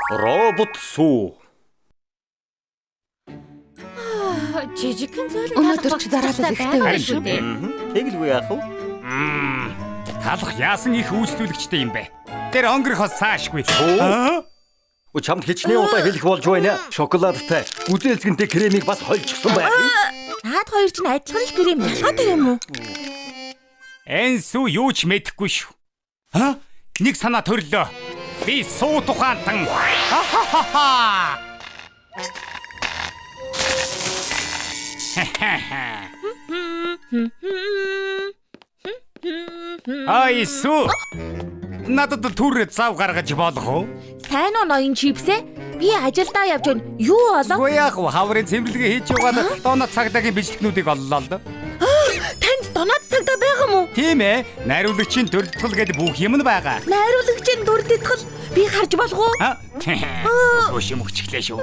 Робот сүү. Жижигхэн зөөр Өнөөдөр ч дараалал ихтэй байна шүү дээ. Тэгэлгүй яах вэ? Талах яасан их үйлчлүүлэгчтэй юм бэ? Тэр өнгөрөхөөс цаашгүй. Чамд хичнээн удаа хэлэх болж байна. Шоколадтай, үзээлцгэнтэй кремийг бас хольчихсон байх. Наад хоёр чинь адилхан л крем ялгаатай юм уу? Энсүү юу ч мэдэхгүй шүү. Нэг санаа төрлөө. Би суу тухаантан. Ай суу. Надад түр зав гаргаж болох уу? Сайн уу ноён чипсээ? Би ажилдаа явж байна. Юу болов? Үгүй яах вэ? Хаврын цэмэрлэгээ хийж яваад донод цагдаагийн бичлэгнүүдийг оллоо л да. Танд донод цагдаа байгаа мó? Тийм ээ. Найруулагчийн төрөлтгөл гэдэг бүх юм нь байгаа. Найруулагчийн дүрдэтгэл би харж болох уу? Өш юм өчглээ шүү.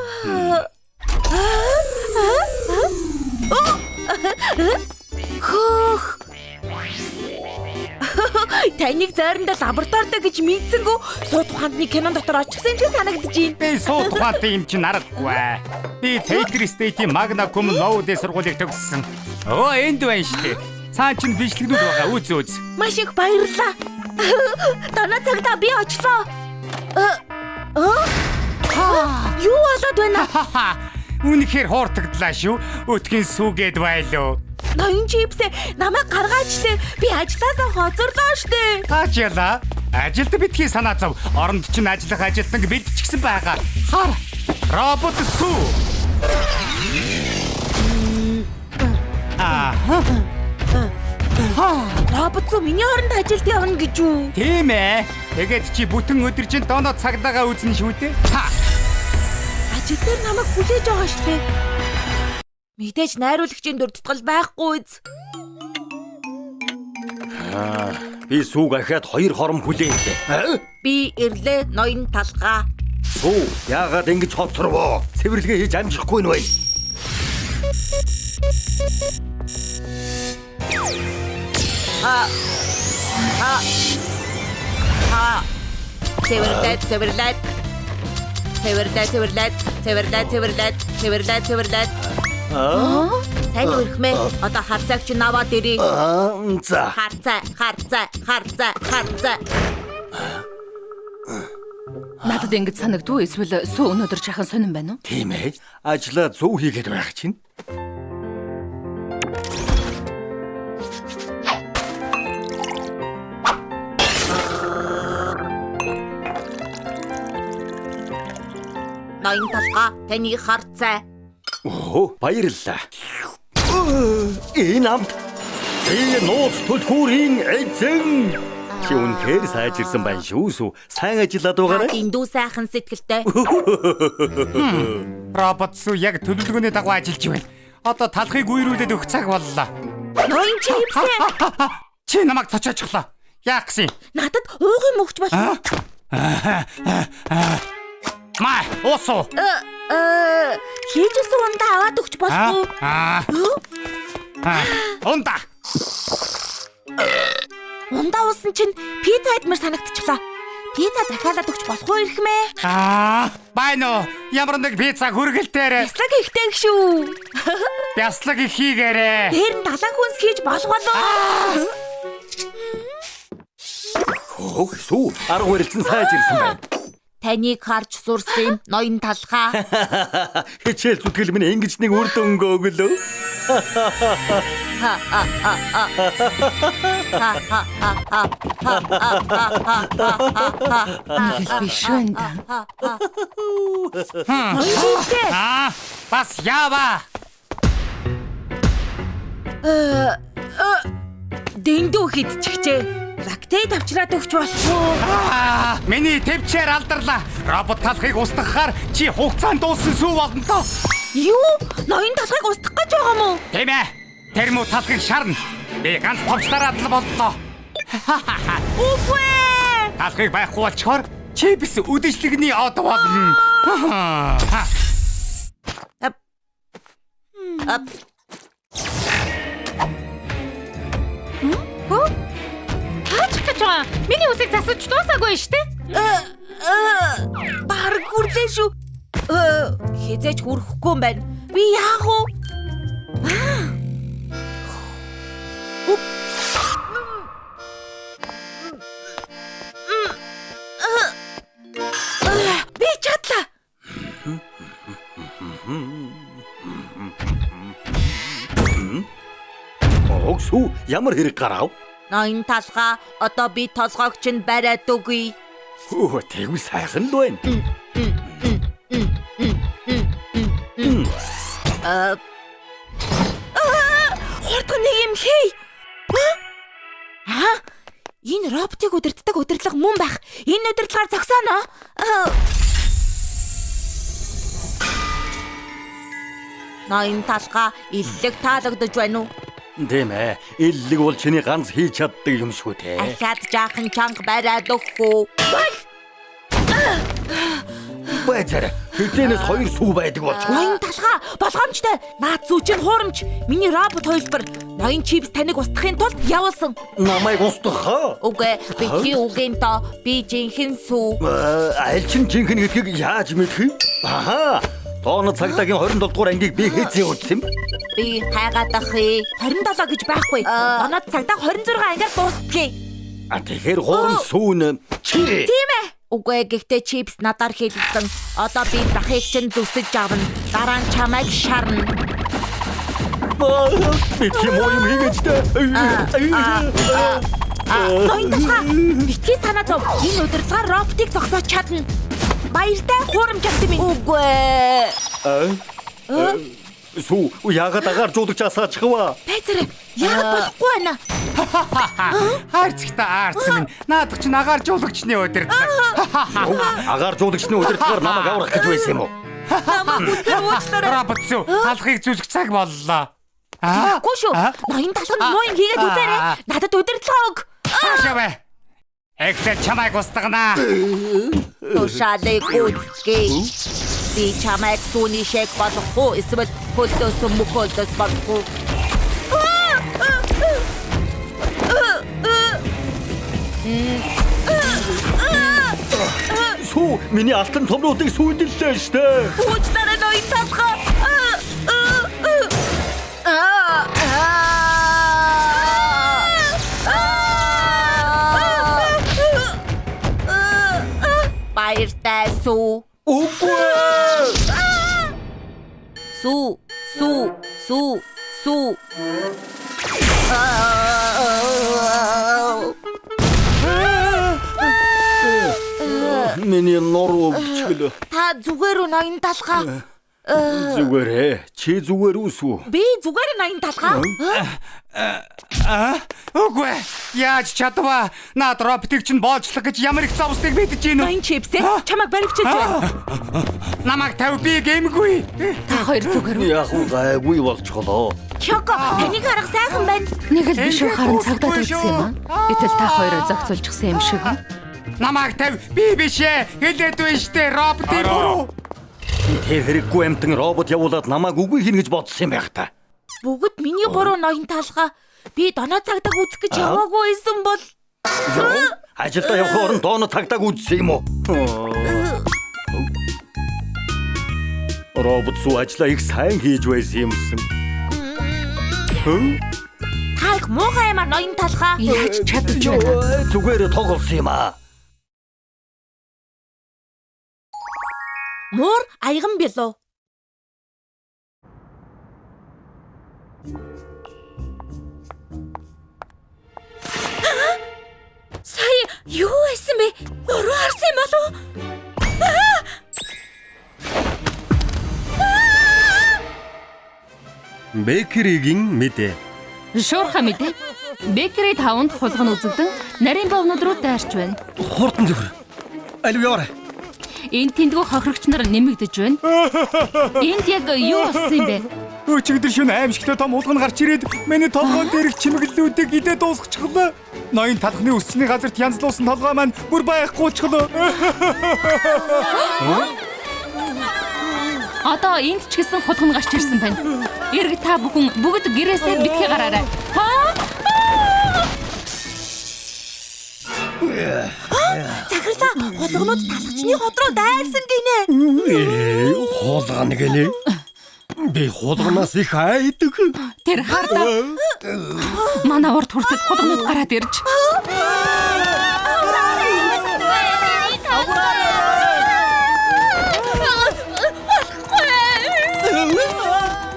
Хөх. Таныг зайрандаа лабораторид гэж мэдсэнгүү суу тухаандны кинон дотор очихсан юм шиг санагдаж байна. Би суу тухаантай юм чинь аргагүй. Би Taker State-ийн Magna Cum Laude сургуулийг төгссөн. Энд байна шүү дээ. Цаан чинь бичлэгнүүд байгаа. Үз. Маш их баярлалаа. Донод цагдаа би очлоо. Юу болоод байна? Үнэхээр хууртагдлаа шүү. Өтгөн сүүгээд байлоо. Ноён чипсээ намайг гаргаачлаа. Би ажилласаа хоцорлоо штэ. Таачяла. Ажилд битгий санаа зов. Оронд чинь ажиллах ажилтнаг бэлдчихсэн байгаа. Хар. Робот сүү. Робот сүү миний оронд ажилд явна гэж үү? Тийм ээ. Тэгээд чи бүтэн өдөр чинь донод цагдаагаа үзнэ шүү дээ. Ажил дээр намайг хүлээж байгаа штэ. Мэдээж найруулагчийн дүрдэтгэл байхгүй үз. Би сүүг ахаад 2 хором хүлээв. Би ирлээ ноён талгаа. Сүү, яагаад ингэж хоцорвоо? Цэвэрлэгээ хийж амжихгүй нь байна. Цэвэрлээд. Сайн үрхмэ. Одоо харцааг чи наваад ирээ. За. Харцаа. Надад ингэж санагдв уу? Эсвэл сүү өнөөдөр чахан сонирн байна уу? Тийм ээ. Ажлаа зөв хийгээд байх чинь. Ноён талгаа таны харцаа. Баярлалаа. Энэ амт нууц төлхүүрийн эзэн. Чи үнэхээр сайжирсан байна шүү сүү. Сайн ажиллаад байгаарай. Эндүү сайхан сэтгэлтэй. Робот сүү яг төлөвлөгөөний дагуу ажиллаж байна. Одоо талхыг үерүүлээд өгөх цаг боллоо. Ноён чипсээ. Чи намайг цочоочлоо. Яах гэсэн? Надад уугын мөгч болсон. Маа, уусуу. Хийжсэн ундаа аваад өгч болох уу? Ундаа. Ундаа уусан чинь пицца идмэр санагдчихлаа. Пицца захиалаад өгч болох уу ирхмээ? Байна уу? Ямар нэг пицца хүргэлтээр. Бяслаг ихтэй шүү. Бяслаг их хийгээрээ. Тэр нь далайн хүнс хийж болох болоо. Сүү, арга барилсан сайжирсан байна. Таныг харж сурсан ноён талхаа. Хичээл зүтгэл минь ингэж нэг үр дүнгээ өглөө. Биш байна. Бас яава. Дэндүү хидчихжээ. Лактейт авчраад өгч болчихоо. Миний төвчээр алдарлаа. Робот талхыг устгахаар чи хугацаанд дууссан сүү болно тоо. Юу? Ноён талхыг устгах гэж байгаа мó? Тийм ээ. Тэр муу талхыг шарна. Би ганц товчлараад л боллоо. Үгүй. Талхыг байхгүй болчоор чи бис үдэшлэгний од болно. Миний үсэг засаж дуусаагүй штэ. Баргүй. хүрлээ шүү. Хизээч хүрэхгүй юм байна. Би яах вэ? Би чадлаа. Огсуу ямар хэрэг гарав? Ноён талхаа одоо би толгойг чинь бариад өгье. Хөө тэгвэл сайхан л байна. Хурдхан нэг юм хий. Энэ роботыг удирддаг удирдлага мөн байх. Энэ удирдлагаар зогсооно. Ноён талхаа иллэг таалагдж байна уу? Тийм ээ. Иллэг бол чиний ганц хийж чаддаг юм шүү те. Ахаад жаахан чанга бариад өгөхгүй. Бэзэр хизэнээс 2 сүү байдаг болчихгүй. Ноён талхаа болгоомжтой. Наад зүү чинь хуурамч. Миний робот хөлбөр ноён чипс таныг устгахын тулд явуулсан. Намайг устгах хаа? Үгүй би чи үгийн то би жинхэнэ сүү. Аль чин жинхэнэ гэдгийг яаж мэдэх вэ? Аха. Тооно цагдаагийн 27 дугаар ангийг би хэзээ үзсэн бэ? Би хайгаад ахъя. 27 гэж байхгүй. Доноод цагдаа 26 ангиар дуустгий. Тэгэхээр хуурам сүүн чи. Тийм ээ. Үгүй гэхдээ чипс надаар хийлгсэн. Одоо би захыг чинь зүсэж авна. Дараа нь чамайг шарна. Би тийм юм хийгээч дээ. Ноён талхаа битгий санаа зов. Энэ удирдлагаар роботыг зогсоож чадна. Баяртай хуурамч авсан минь. Үгүй. Сүү яагаад агааржуулагч асаачих вэ? Бэзэр яагаад болохгүй байна? Хайрцагтаа аарцсан минь. Наадах чинь агааржуулагчны удирдлага. Агааржуулагчны удирдлагаар намайг аврах гэж байсан юм уу? Намайг үгээр уучлаарай. Робот сүү халахыг зүсэх цаг боллоо. Үгүй шүү. Ноён талханд муу юм хийгээд үзээрэй. Надад удирдлага өг. Цаашаа бай. Эхлээд чамайг устгана. Тушаалыг үзье. Би чамайг сүүний шиг болох уу? Эсвэл хөлдөөс мөхөлдөөс болох уу? Сүү миний алтан томнуудыг сүйдэллээ штэ. Уучлаарай ноён талхаа. Баяртай сүү. Үгүй. Сүү. Миний нор өвчлөө. Та зүгээр үү ноён талхаа? Зүгээрээ. Чи зүгээр үсүү? Би зүгээр ноён талхаа. Үгүй. Яаж чадваа? Наад роботыг чинь боолчлох гэж ямар их зовстыг мэдэж гин үү? Ноён чипсээ чамайг баривчилж байна. Намайг тав би гэмгүй. Та хоёр зүгээр үү? Яг уу гайгүй болчихлоо. Чоко таныг харах сайхан байна. Нэг л биш үү харин цагдаад үзсэн юм аа. Гэтэл та хоёроо зохицуулчихсан юм шиг. Намайг тав би бишээ. Хэлээд байна штэ роботыг буруу. Тэр хэрэггүй амтан робот явуулаад намайг үгүй хийнэ гэж бодсон юм байх та. Бүгд миний буруу ноён талхаа. Би доноо цагдаа үзэх гэж яваагүй байсан бол Ажилдаа явах орон дооно цагдааг үзсэн юм уу? Робот сүү ажлаа их сайн хийж байсан юмсан. та их муухай юмар ноён талхаа. Яаж чадж байна? Зүгээр тоглосон юм аа. Муур аяган билүү? Сая юу байсан бэ? Уруу харсан юм болов? Бэкеригийн мэдээ. Шуурхай мэдээ. Бэкери 5-нд хулган үзэгдэн нарийн бовнод руу дайрч байна. Хурдан зөвхөр. Алив яваарай. Энд тэндгүү хохирогч нар нэмэгдэж байна. Энд яг юу болсон юм бэ? Өчигдөр шөнө аимшигтай том уулган гарч ирээд миний толгойн дээрх чимэглэлүүдийг идээд дуусгачихлаа. Ноён талхны өсчний газарт янзлуулсан толгой маань бүр байхгүйчихлоо. Одоо энд ч гэсэн хулган гарч ирсэн байна. Эрг та бүхэн бүгд гэрээсээ битгий гараарай. Захирлаа Хулганууд талхчны хот руу дайрсан гинэ. Хулгана гэлээ. Би хулганаас их айдаг. Тэр хардаа. Манай урд хүртэл хулганууд гараад ирж.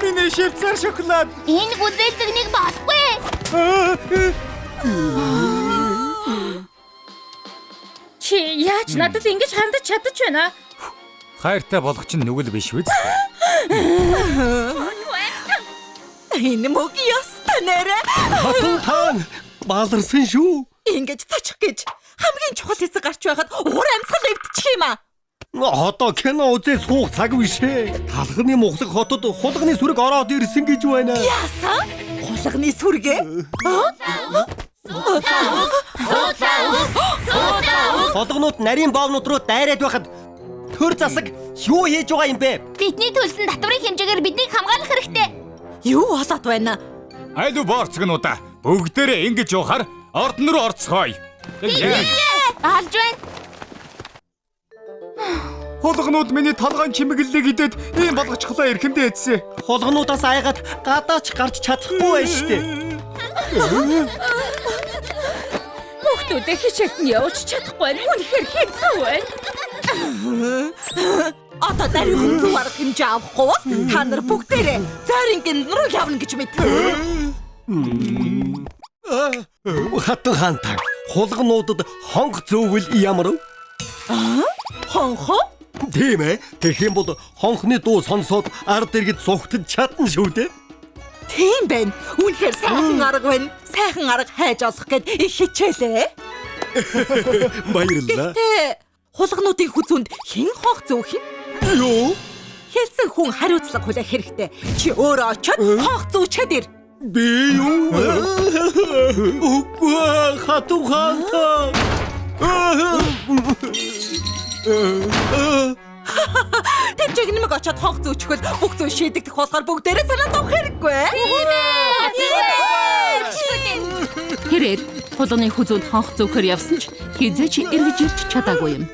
Миний шивцар шоколад. Энэ гүзэлцэгнийг болохгүй. Чи яаж надад ингэж хандаж чадаж байна? Хайртай болох чинь нүгэл биш үү? Энэ мөг ёстой нэрэ. Хатан бааларсан шүү. Ингэж тачих гэж хамгийн чухал хэсэг гарч байхад уур амьсгал эвдчих юм аа. Одоо кино үзээ суух цаг бишээ. Талхны мухлаг хотод хулганы сүрэг ороод ирсэн гэж байна. Яасан? Хулганы сүргээ? Хулганууд нарийн боовнууд руу дайраад байхад төр засаг юу хийж байгаа юм бэ? Бидний төлсөн татврын хэмжээгээр биднийг хамгаалах хэрэгтэй. Юу болоод байна? Айлу борцгнуудаа бүгдээрээ ингэж явахаар ордон руу орцгоё. Алж байна. Хулганууд миний толгойн чимэглэлийг идээд ийм болгочихлоо эрхэндээ эдсэн. Хулгануудаас айгаад гадаач гарч чадахгүй байж штэ. Хүүхдүүдээ хичээлд нь явуулж чадахгүй нь үнэхээр хэцүү байна. Одоо дараагийн зүг арга хэмжээ авахгүй бол та нар бүгдээрээ зайрын руу явна гэж мэдээ. Хатан хаантаа хулгануудад хонх зөөвөл ямар? Хонхо? Тийм ээ. Тэгэх юм бол хонхны дуу сонсоод ард иргэд зүгтд чадна шүү дээ. Тийм байна. Үнэхээр сайхан арга байна. Сайхан арга хайж олох гэд их хичээлээ. Баярлалаа. Тэ хулгануудын хүзүүнд хэн хонх зөөх юм? Юу? Хэлсэн хүн хариуцлага хүлээх хэрэгтэй. Чи өөрөө очиод хонх зүүчээд ир. Би юу? Үгүй хатан хаантаа. Тэр жигнэмэг очиод хонх зүүчихвэл бүх зүйл шийдэгдэх болохоор бүгдээрээ санаа зовох хэрэггүй. Тэрээр хулганы хүзүүнд хонх зөөхөр явсан ч хизээч эргэж ирж чадаагүй юм.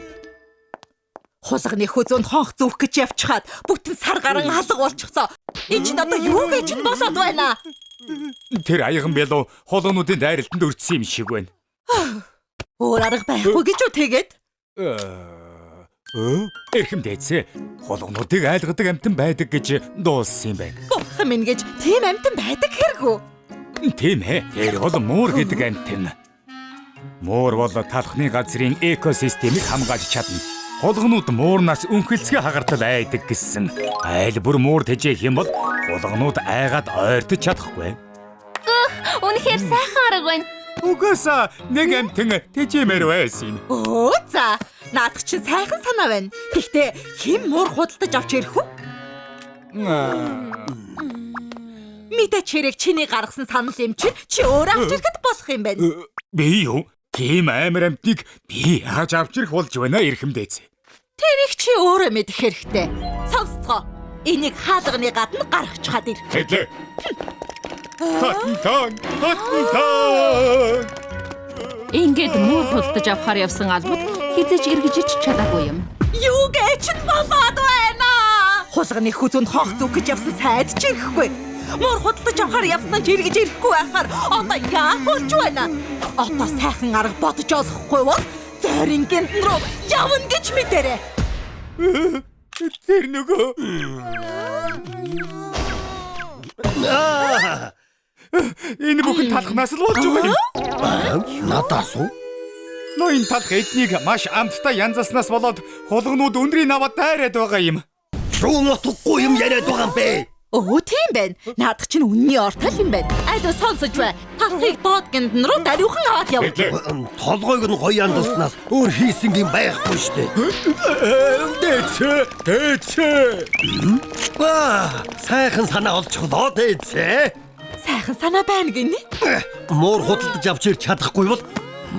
Хулганы хүзүүнд хонх зүүх гэж явчихад бүтэн сар гарan алга болчихсоо. Энд чинь одоо юу гэж нь болоод байна? Тэр аяган бэлүү хулгануудын дайралтанд өртсөн юм шиг байна. Өөр арга байхгүй гэж үү тэгээд? Эрхэмдээцээ хулгануудыг айлгадаг амтан байдаг гэж дууссан юм байна. Бурхан минь гэж тийм амтан байдаг хэрэггүй. Тийм ээ. Тэр бол муур гэдэг амтан. Муур бол талхны газрын экосистемийг хамгаалж чадна. Хулганууд муурнаас өнхөлцгөө хагартал айдаг гэсэн. Айл бүр муур тэжээх юм бол хулганууд айгаад ойртож чадахгүй. Үнэхээр сайхан арга байна. Угаасаа нэг амтан тэжээмээр байсан юм. Оо за, наадах чинь сайхан санаа байна. Гэхдээ хэн муур худалдаж авч ирэх үү? Мэдээч хэрэг чиний гаргасан санал юм чи өөр авч ирэхэд болох юм байна. Би юу? Тийм амар амтныг би яаж авч ирэх болж байна эрхэмдээц. Тэр их чи өөрөө мэдэх хэрэгтэй. Сонсцгоо. Энийг хаалганы гадна гаргачихад ир. Хэдлээ. Хатан. Ингээд муу худалдаж авахар явсан албад хизээч эргэж ич чадаагүй юм. Юу гэж нь болоод байна? Хулганы хүзүүнд хонх зүүх гэж явсан сайд ч ирэхгүй. Муур худалдаж авахар явсан ч эргэж ирэхгүй байхаар одоо яах болж байна? Одоо сайхан арга бодож олохгүй бол зайрын руу явна гэж мэдэрэ. Тэр нөгөө энэ бүхэн талхнаас л болж байгаа юм. Надаас уу? Ноён талх эднийг маш амттай янзалснаас болоод хулганууд өндрийн аваад дайраад байгаа юм. Шуу нутгүй юм яриад байгаа юм бэ? Оо тийм байна. Наадах чинь үнний ортал юм байна. Айдуу сонсож бай. Талхыг доод гиндэн руу даруйхан аваад яв. Толгойг нь гоё янзалснаас өөр хийсэн юм байхгүй штэ. Дээцээ. Сайхан санаа олчихлоо дээцээ. Сайхан санаа байна гинэ. Муур худалдаж авч ирч чадахгүй бол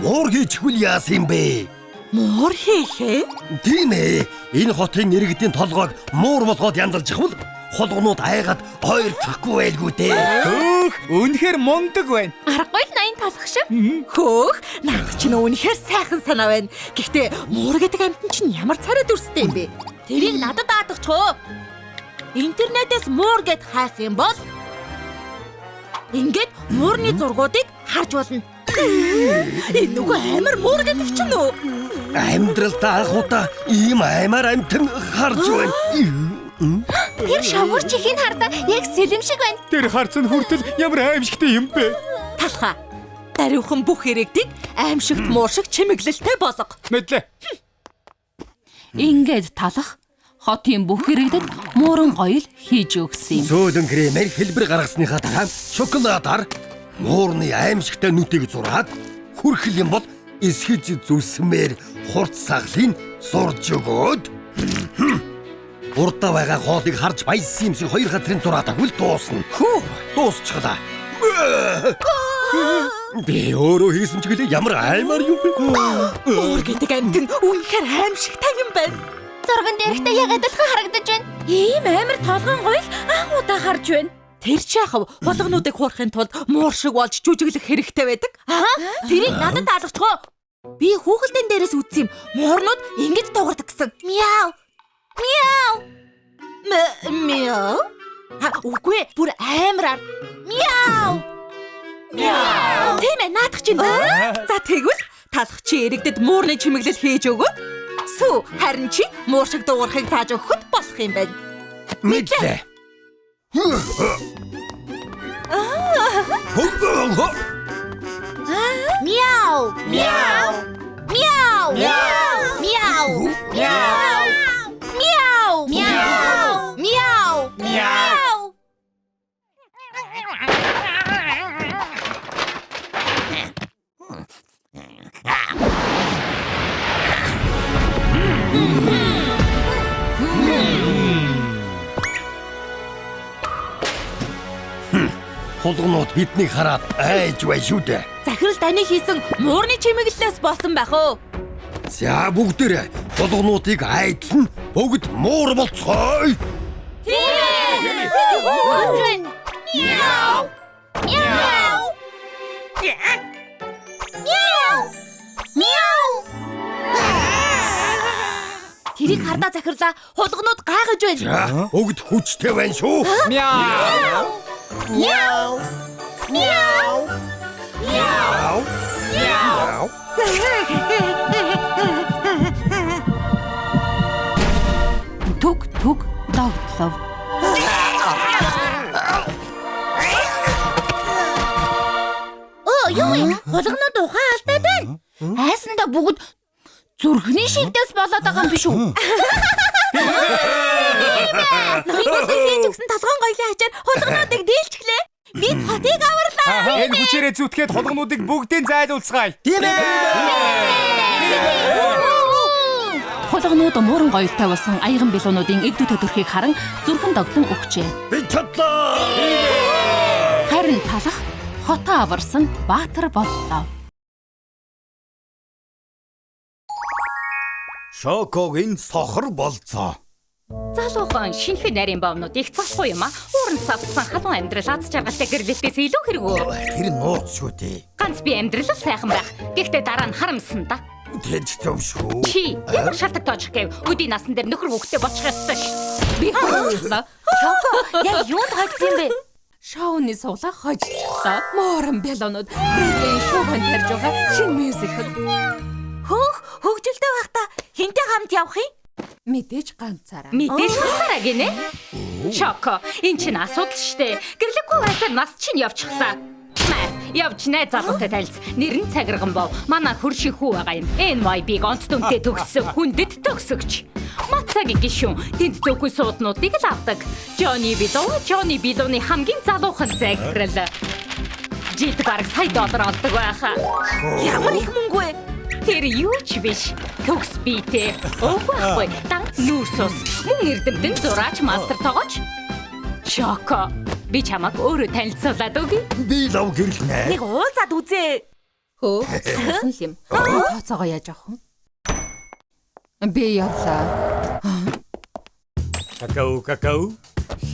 муур хийчихвэл яасан юм бэ? Муур хийхээ? Тийм ээ. Энэ хотын иргэдийн толгойг муур болгоод янзалж ихвэл холгонууд айгаад ойрцохгүй байлгүй дээ. Хөөх, үнэхээр мундаг байна. Аргагүй л 80 талах шиг. Хөөх, наад чинь үнэхээр сайхан санаа байна. Гэхдээ муур гэдэг амьтан чинь ямар царай дүрстэй юм бэ? Тэрийг надад даадагчгүй. Интернетээс муур гэд хайх юм бол ингээд муурны зургуудыг харж болно. Энэ нөгөө амар муур гэдэг чинь үү? Амьдралдаа анх удаа ийм аймаар амтан харж байна. Тэр шавгуурч ихийн хардаа яг сэлэм шиг байна. Тэр харцан хүртэл ямар аимшигтай юм бэ? Талха. Дариухан бүх иргэдийг аимшигт муур шиг чимэглэлтэй болго. Мэдлээ. Ингээд талах хотын бүх иргэдэд мууран гоёл хийж өгсөн юм. Зөөлөн кремээр хэлбэр гаргасныхаа дараа шоколадаар муурны аимшигтай нүдийг зураад хүрхэл юм бол эсхэж зүсмээр хурц саглыг зурж өгөөд урдаа байгаа хоолыг харж баясан юм шиг хоёр хатрын зураад агуул дуусна. Хөө, дуусчихлаа. Би өөрөө хийсэн ч гэлээ ямар аймаар юм бэ? Муур гэдэг амьтан үнэхээр аимшигтай юм байна. Зурган дээрхтээ яг адилхан харагдаж байна. Ийм амар толгойн гоёл анх удаа харж байна. Тэр ч яхав болгонуудыг хуурахын тулд муур шиг болж жүжиглэх хэрэгтэй байдаг. Тэрийг надад даалгачгүй. Би хүүхэлдэн дээрээс үзсэн юм. Муурнууд ингэж дуурдаг гэсэн. Мяу. Мяу. Мяу. Үгүй бүр амараар. Мяу. Мяу. Тийм ээ наадах чинь. За тэгвэл талах чи иргэдэд муурны чимэглэл хийж өгөөд сүү харин чи муур шиг дуурахыг зааж өгөхөд болох юм байна. Мэдлээ. Мяу. Мяу. Мяу. Мяу. Мяу. Мяу. Мяу. Мяу. Мяу. Холгонууд биднийг хараад айж бай шүү дээ. Захирал таны хийсэн муурны чимэглэлээс болсон байх уу? За бүгдээрээ холгонуудыг айдлан бүгд муур болцгоё. Мяу. Мяу. Мяу. Мяу. Тэрийг хардаа захирлаа хулгнууд гайхаж байна. За бүгд хүчтэй байна шүү. Мяу. Мяу. Мяу. Мяу. Мяу. Түг догтлов. Юу юм? Хулгнууд ухаан алдаад байна. Айсандаа бүгд зүрхний шивдээс болоод байгаа юм биш үү? Ноён хийж өгсөн толгойн гоёлын хачаар хулгнуудыг дийлчихлээ. Бид хотыг аварлаа. Энэ хүчээрээ зүтгээд холгонуудыг бүгдийг зайлуулцгаая. Тийм ээ. Хулгонууд мууран гоёлтой болсон аяган билуунуудын эгдүү төдөрхийг харан зүрхэн догтлон өгчээ. Би чадлаа. Харин талах хотоо аварсан баатар боллоо. Шокогийн сохор болцоо. Залуухан шинэхэн нарийн бовнууд их цолхгүй юм а. Ууран савсан халуун амьдрал аз жаргалтай гэрлэлтээс илүү хэрэггүй. Тэр нууц шүү дээ. Ганц би амьдрал сайхан байх. Гэхдээ дараа нь харамсан да. Тэр ч зөв шүү. Чи ямар шалтгаан тоочих гэв? Өдийн насан дээр нөхөр хүүхдээ бочих ёстой ш. Би хөөчлөө. Шоко яг юунд гацсан бэ? Шоуны суулаа хожчихлоо. Моорон бялонууд Бродвейн шоунд тарж байгаа шинэ мюзикл. Хөөх хөгжилтэй байхдаа хинтэй хамт явах юм? Мэдээж ганцаараа гинэ. Шоко, энэ чинь асуудал штэ. Гэрлэггүй байсаар нас чинь явчихлаа. Явж найз залуутай танилц. Нэр нь цагирган бов. Манай хөршин хүү байгаа юм. NYB-г онц дүнтэй төгссөн хүндэт төгсөгч. Мацагийн гишүүн тэнд зөвхөн сууднуудыг л авдаг. Johnny Bidon-ы хамгийн залуухан захирал. Жилд бараг $100 олдог байхаа. Ямар их мөнгө вэ? Тэр юу ч биш. Төгс биетэй. Өөхгүй. Дан нүүрсус. Мөн эрдэмтэн зураач мастер тоогооч. Шоко. Би чамаг өөрөө танилцуулаад өгье. Би лав гэрлэнэ. Нэг уулзаад үзээ. Хөө, сайн л юм. Тооцоогоо яаж авах вэ? Би явлаа. Какао.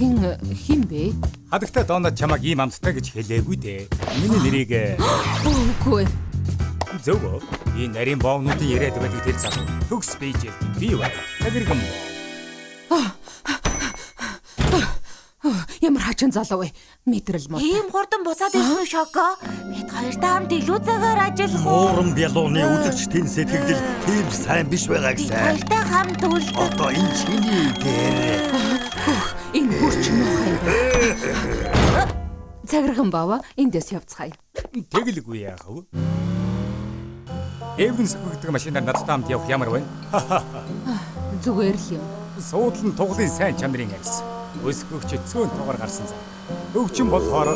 Хин бэ? Хадагтай доонод чамайг ийм амттай гэж хэлээгүй дээ. Миний нэрийг Үгүй. зөв. Би нарийн боовнуудын яриад байдаг тэр залуу. Төгс бийжэл. Би бай. Загэргэн боо. Ямар хачин залуу вэ? Мэдрэл мод. Ийм хурдан буцаад ирсэн Шоко. Бид хоёртай хамт илүү цагаар ажиллах уу? Уурам бялууны үзэгчдийн сэтгэл тийм сайн биш байгаа Бид гэсэн. хоёртай хамт үлдэх. Одоо энэ чиний дээр. Энэ хүрч муухай. Цагирган баава эндээс явцгаая. Тэгэлгүй яах вэ? Эврэнс хөгдөг машинаар надтай хамт явах ямар байна? Зүгээр л юм. Суудлан туглын сайн чанарын арьс. Өсгөгч цөөн тоогоор гарсан зам. Өвчин болохоор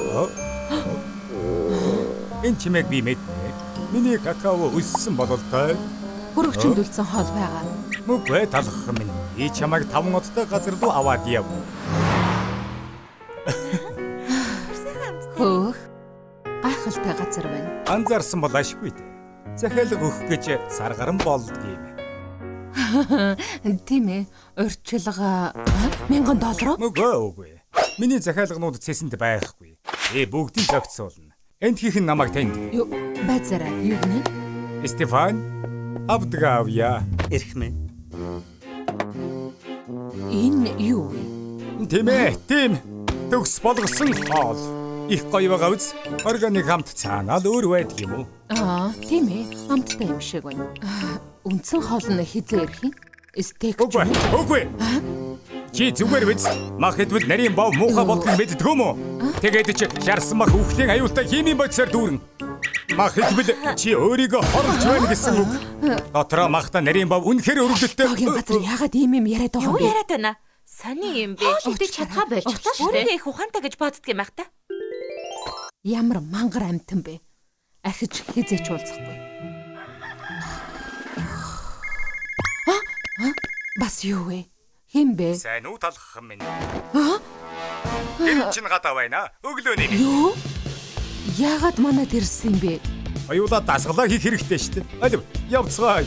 энэ чимээг би мэднэ. Миний какао өссөн бололтой. Хөрөгчөнд үлдсэн хоол байгаа. Мөгөө талах минь. Би чамайг 5 удаа газар руу аваад яв. Хөөх. Гайхалтай газар байна. Анзаарсан бол ашгүй дээ. Захиалга өгөх гэж саргаран болдгийм. Тийм ээ. Урьдчилга $1000. Мөгөө үгүй. Миний захиалганууд цэсэнд байхгүй. Бүгдийг зохицуулна. Энд хийх нь намайг танд. Юу байцаараа юу гэнэ? Стефан Абдгавья. Эрхмээ. Энэ юу вэ? Тийм ээ, тийм. Төгс болгосон хоол. Их гоё байгаа үз. Органик хамт цаанаа л өөр байдаг юм уу? Тийм ээ. Хамттай юм шиг байна. Үндсэн хоол нь хизээ ирэх юм? Стейк. Үгүй. Чи зүгээр биз? Мах хэдвэл нарийн бов муухай болдгийг мэддэг юм уу? Тэгээд чи шарсан мах үхлийн аюултай химийн бодисоор дүүрэн. Мах хэдвэл чи өөрийгөө хорлож байна гэсэн үг. Дотроо махта нарийн бов үнэхээр өрөвдөлтөй. Тогийн газар яагаад ийм юм яриад байгаа Юу юм бэ? яриад байна? Сони юм бэ? Хоолтой чадхаа болчихлоо шүү Өөрөө дээ. их ухаантай гэж боддөг юм ах та. Ямар мангар амтан бэ? Ахиж хизээч уулзахгүй. Бас юу вэ? Хин бэ? Сайн уу талах минь. Тэр чин гадаа байна. Өглөө нэг. Юу? Яагаад манад ирсэн юм бэ? Аюулаа дасгалаа хийх хэрэгтэй шүү дээ. Алив, явцгаая.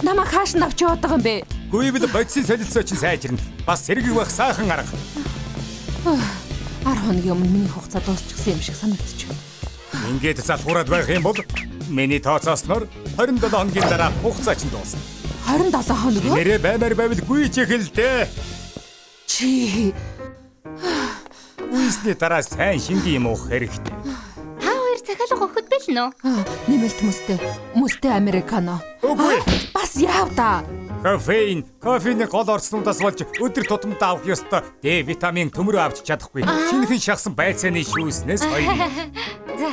Намайг хааш нь авч яваад байгаа юм бэ? Гүйвэл бодисын солилцоо чинь сайжирна. Бас сэргийг байх сайхан арга. 10 хоногийн өмнө миний хугацаа дуусчихсан юм шиг санагдчих. Ингээд залхуураад байх юм бол миний тооцоосноор 27 хоногийн дараа хугацаа чинь дуусна. 27 хоног уу? Нэрээ баймаар байвал гүйж эхэлдэ. Чи Үйсний дараа сайн шингийн юм уух хэрэгтэй. Та хоёр захиалга өгөхөд бэлнэ үү? нэмэлт мөстэй американо. Үгүй. Бас яав та? Кофений гол орцнуудаас болж өдөр тутамдаа авах ёстой Д витамин төмөрөө авч чадахгүй. Шинэхэн шахсан байцааны шүүснээс хоёрыг. За.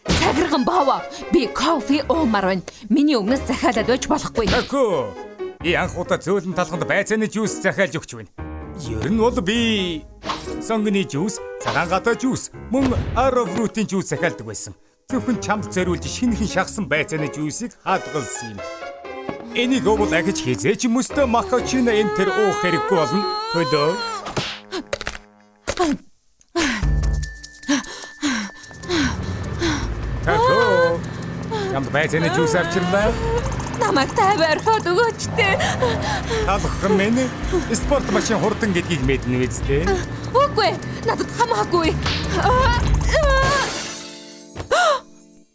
Цагирган баава. Би кофе уумаар байна. Миний өмнөөс захиалаад байж болохгүй. Тако. И анх удаа зөөлөн талханд байцааны жуус захиалж өгч байна. Ер нь бол би сонгоны жуус, цагаан гадаа жуус, мөн ароврутын жуус захиалдаг байсан. Зөвхөн чамд зориулж шинэхэн шахсан байцааны жуусыг хадгалсан юм. Энийг бол агж хизээч мөстө макачино энтер уух хэрэггүй болно. Төлөө. Тако. Чамд байцааны жуус авчирлаа. Намайг тавиархад өгөөч дээ. Талах минь спорт машин хурдан гэдгийг мэднэ үсттэй. Үгүй. Надад хамаагүй.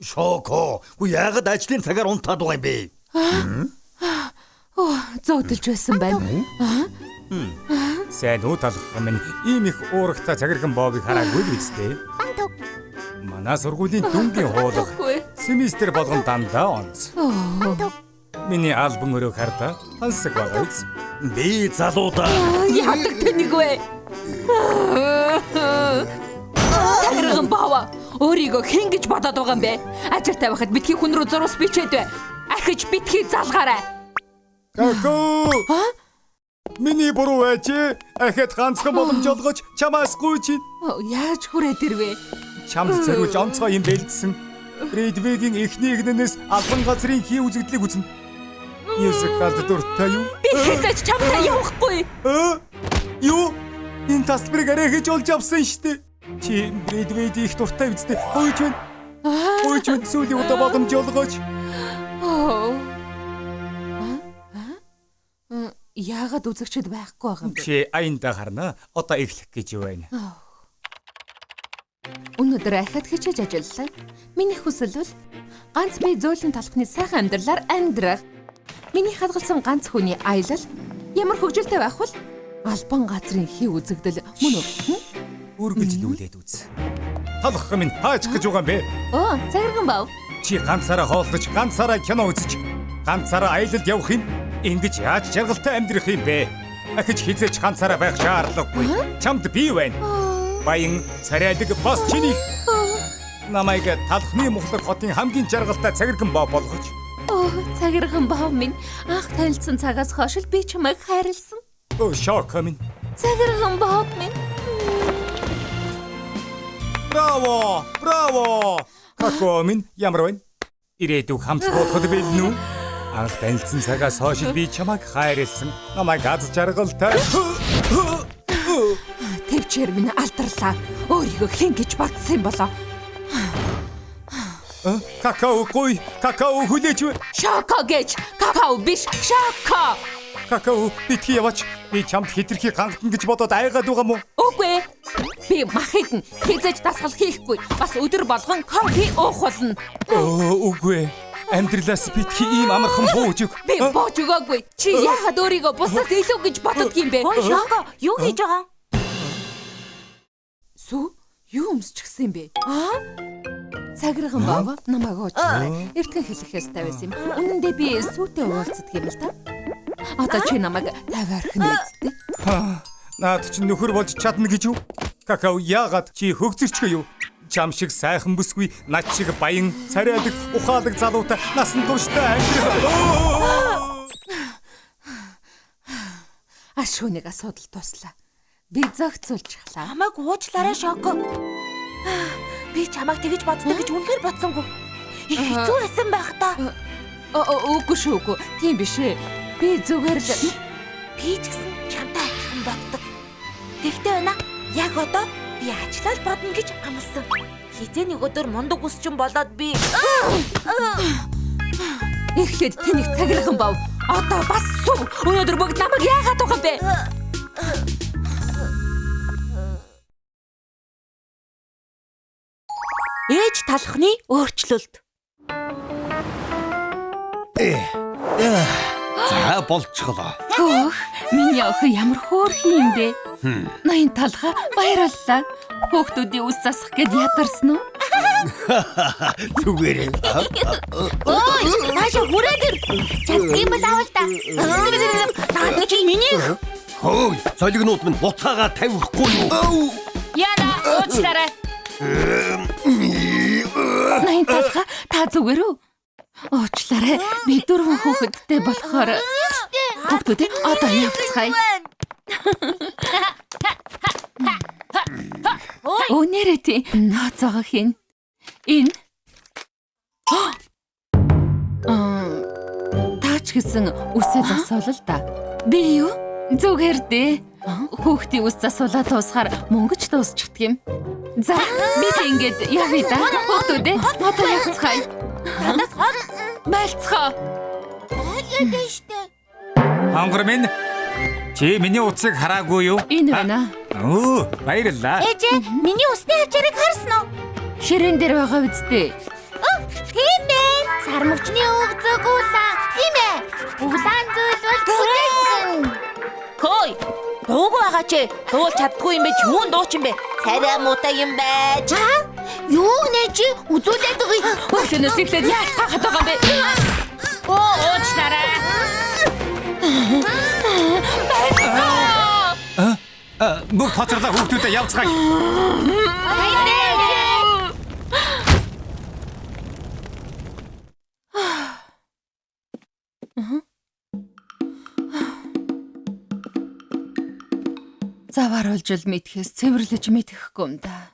Шоко. Уу яагаад ажлын цагаар унтаад байгаа юм бэ? Зодолж байсан байна. Сайн уу талах минь ийм их уурагтай цагирган боовыг хараагүй л үсттэй. Манай сургуулийн дүнгийн хуулга Үгүй. семестр болгон дандаа онц. Миний альбом өрөө харда хансаг байгаа үз. Би залуудаа Яадаг тэнийг вэ? Цагирган баава. Өөрийгөө хэн гэж бодоод байгаа юм бэ? Ажилтай байхад битгий хүн рүү зурус бичээд бай. Ахиж битгий залгаарай. Како! Миний буруу байж ахад ганцхан боломж олгож чамаас гүйч. Яаж хүрээд ирвэ? Чамд зориулж онцгой юм бэлдсэн. Редвигийн эхний игнэнээс албан газрын хий үзэгдлийг үзнэ. Мюзикалд дуртай юу? Би хязгаарч чамтай явахгүй. Юу? Энэ тасбарыг арай хийж олж авсан штэ. Чи Редвид их дуртай үстэ. Хойч байна. Хойч байна. Сүүлийн удаа боломж олгооч. яагаад үзэгчд байхгүй байгаа юм бэ? Чи аянда харна. Одоо эхлэх гэж байна. Өнөөдөр ахад хичээж ажиллалаа. Миний хүсэл бол ганц би зөөлөн талхны сайхан амьдралаар амьдрах. Миний хадгалсан ганц хүний аялал ямар хөвгөлтэй байх вэ? Албан газрын хий үзэгдэл мөн үү? Үргэлжлүүлээд үз. Талх минь хаач гэж байгаа юм бэ? Оо, цагирган бав. Чи ганцаараа хооллож, ганцаараа кино үзэж, ганцаараа аялалд явах юм? Ингэж яаж жаргалтай амьдрах юм бэ? Ахиж хизээч ганцаараа байх шаардлагагүй. Чамд би байна. Баян царайдаг бас чиний. Намайг талхны мухлаг хотын хамгийн жаргалтай цагирган бав болгож. Оо, цагирган бав минь анх танилцсан цагаас хойш л би чамайг хайрлсан. Оо, Шоко минь. Цагирган бав минь. Браво! Браво! Како минь ямар байна? Ирээдүг хамт бодоход билнү? Анх танилцсан цагаас хойш би чамайг хайрлсан. Намайг аз жаргалтай. Тэвчээр минь алдарлаа. Өөрийгөө хэн гэж бодсон юм болоо? Какао гой, какао хүлээж. Шоко гэж. Какао биш, шоко. Какао битгий яваач. Би чамд хитрхи гангатна гэж бодоод айгаад байгаа мó? Үгүй. Би махыг хизэж дасгал хийхгүй. Бас өдөр болгон кофе уух болно. Үгүй. Амьдралаас битгий ийм амархан бууж өг. Би бууж өгөөгүй. Чи яагаад өөрийгөө бусдаас илүү гэж боддог юм бэ? Ой, Шоко, юу хийж байгаа? Сүү, юу өмсчихсэн юм бэ? Цагирган бав намайг уучлаарай. Эртхэн хэлэхээс тавьсан юм. Үнэндээ би сүүтэй уулздаг юм л та. Одоо чи намайг тавиархна үсттэй. Наад чи нөхөр болж чадна гэж юу? Какао яагаад чи хөгзөрчгүй юу? Чам шиг сайхан бүсгүй, над шиг баян, царайдаг, ухаадаг залуутай насан турштай амьдрах. Ашгүй нэг асуудал туслаа. Би зохицуулж хлаа. Намайг уучлаарай, Шоко. Би чамайг тэгэж боддог гэж үнэхээр бодсонгүй. Хэцүү байсан байх та. Үгүй шүү, үгүй. Тийм биш ээ. Би зүгээр л Би ч гэсэн чамтай адилхан боддог. Тэгтээ байна. Яг одоо би ажиллаж бодно гэж амласан. Хизээ нэг өдөр мундаг үсчин болоод би эхлээд тэнийг цагирган бав. Одоо бас суу. Өнөөдөр бүгд намайг яагаад байгаа юм бэ? ээж талхны өөрчлөлт. За болчихлоо. Хөөх, миний охин ямар хөөрхөн юм бэ? Ноён талха баярлалаа. Хүүхдүүдийн үс засах гээд ядарсан уу? Зүгээр. Ой, наашаа хүрээд ир. Чадсан бол авал та. Наад чи миний. Хөөе, солигнууд минь буцаага тавихгүй юу? Яна, уучлаарай. Ноён талха та зүгээр үү? Уучлаарай. Би 4 хүүхэдтэй болохоор хүүхдүүд одоо явцгаая. Өнөөдөр тий наацаага хийн. Энэ таач гэсэн үсээ засвал л да. Би юу? Зүгээр дээ. Хүүхдийн үс засвалаа дуусахаар мөнгө ч дуусчихдаг юм. За, би ингэж явъя да. Хүүхдүүдээ одоо явцгаая. Надаас гол Байлцгаа. яагаад штэ. Хонгор минь чи миний утсыг хараагүй юу? Энэ байна. Оо, баярлалаа. Ээж, миний усны хавчарыг харсан уу? Ширээн дээр байгаа үсттэй. Тийм ээ. Сармөгчний өгзөг улаан. Тийм ээ. Улаан зүйлвэл бүжигсэн. Хөөе. Дууг байгаа чи. Дуулж чаддгүй юм бэ? Юун дууч юм бэ? Царай муутай юм байж. Юу нэ чи? Үзүүлээд байгаа. Өглөөнөөс эхлээд яацгаад байгаа юм бэ? Уучлаарай. Бүх хоцорлоо хүүхдүүдэд явцгаая. Завааруулж л мэдхээс цэвэрлэж мэдхгүй юм да.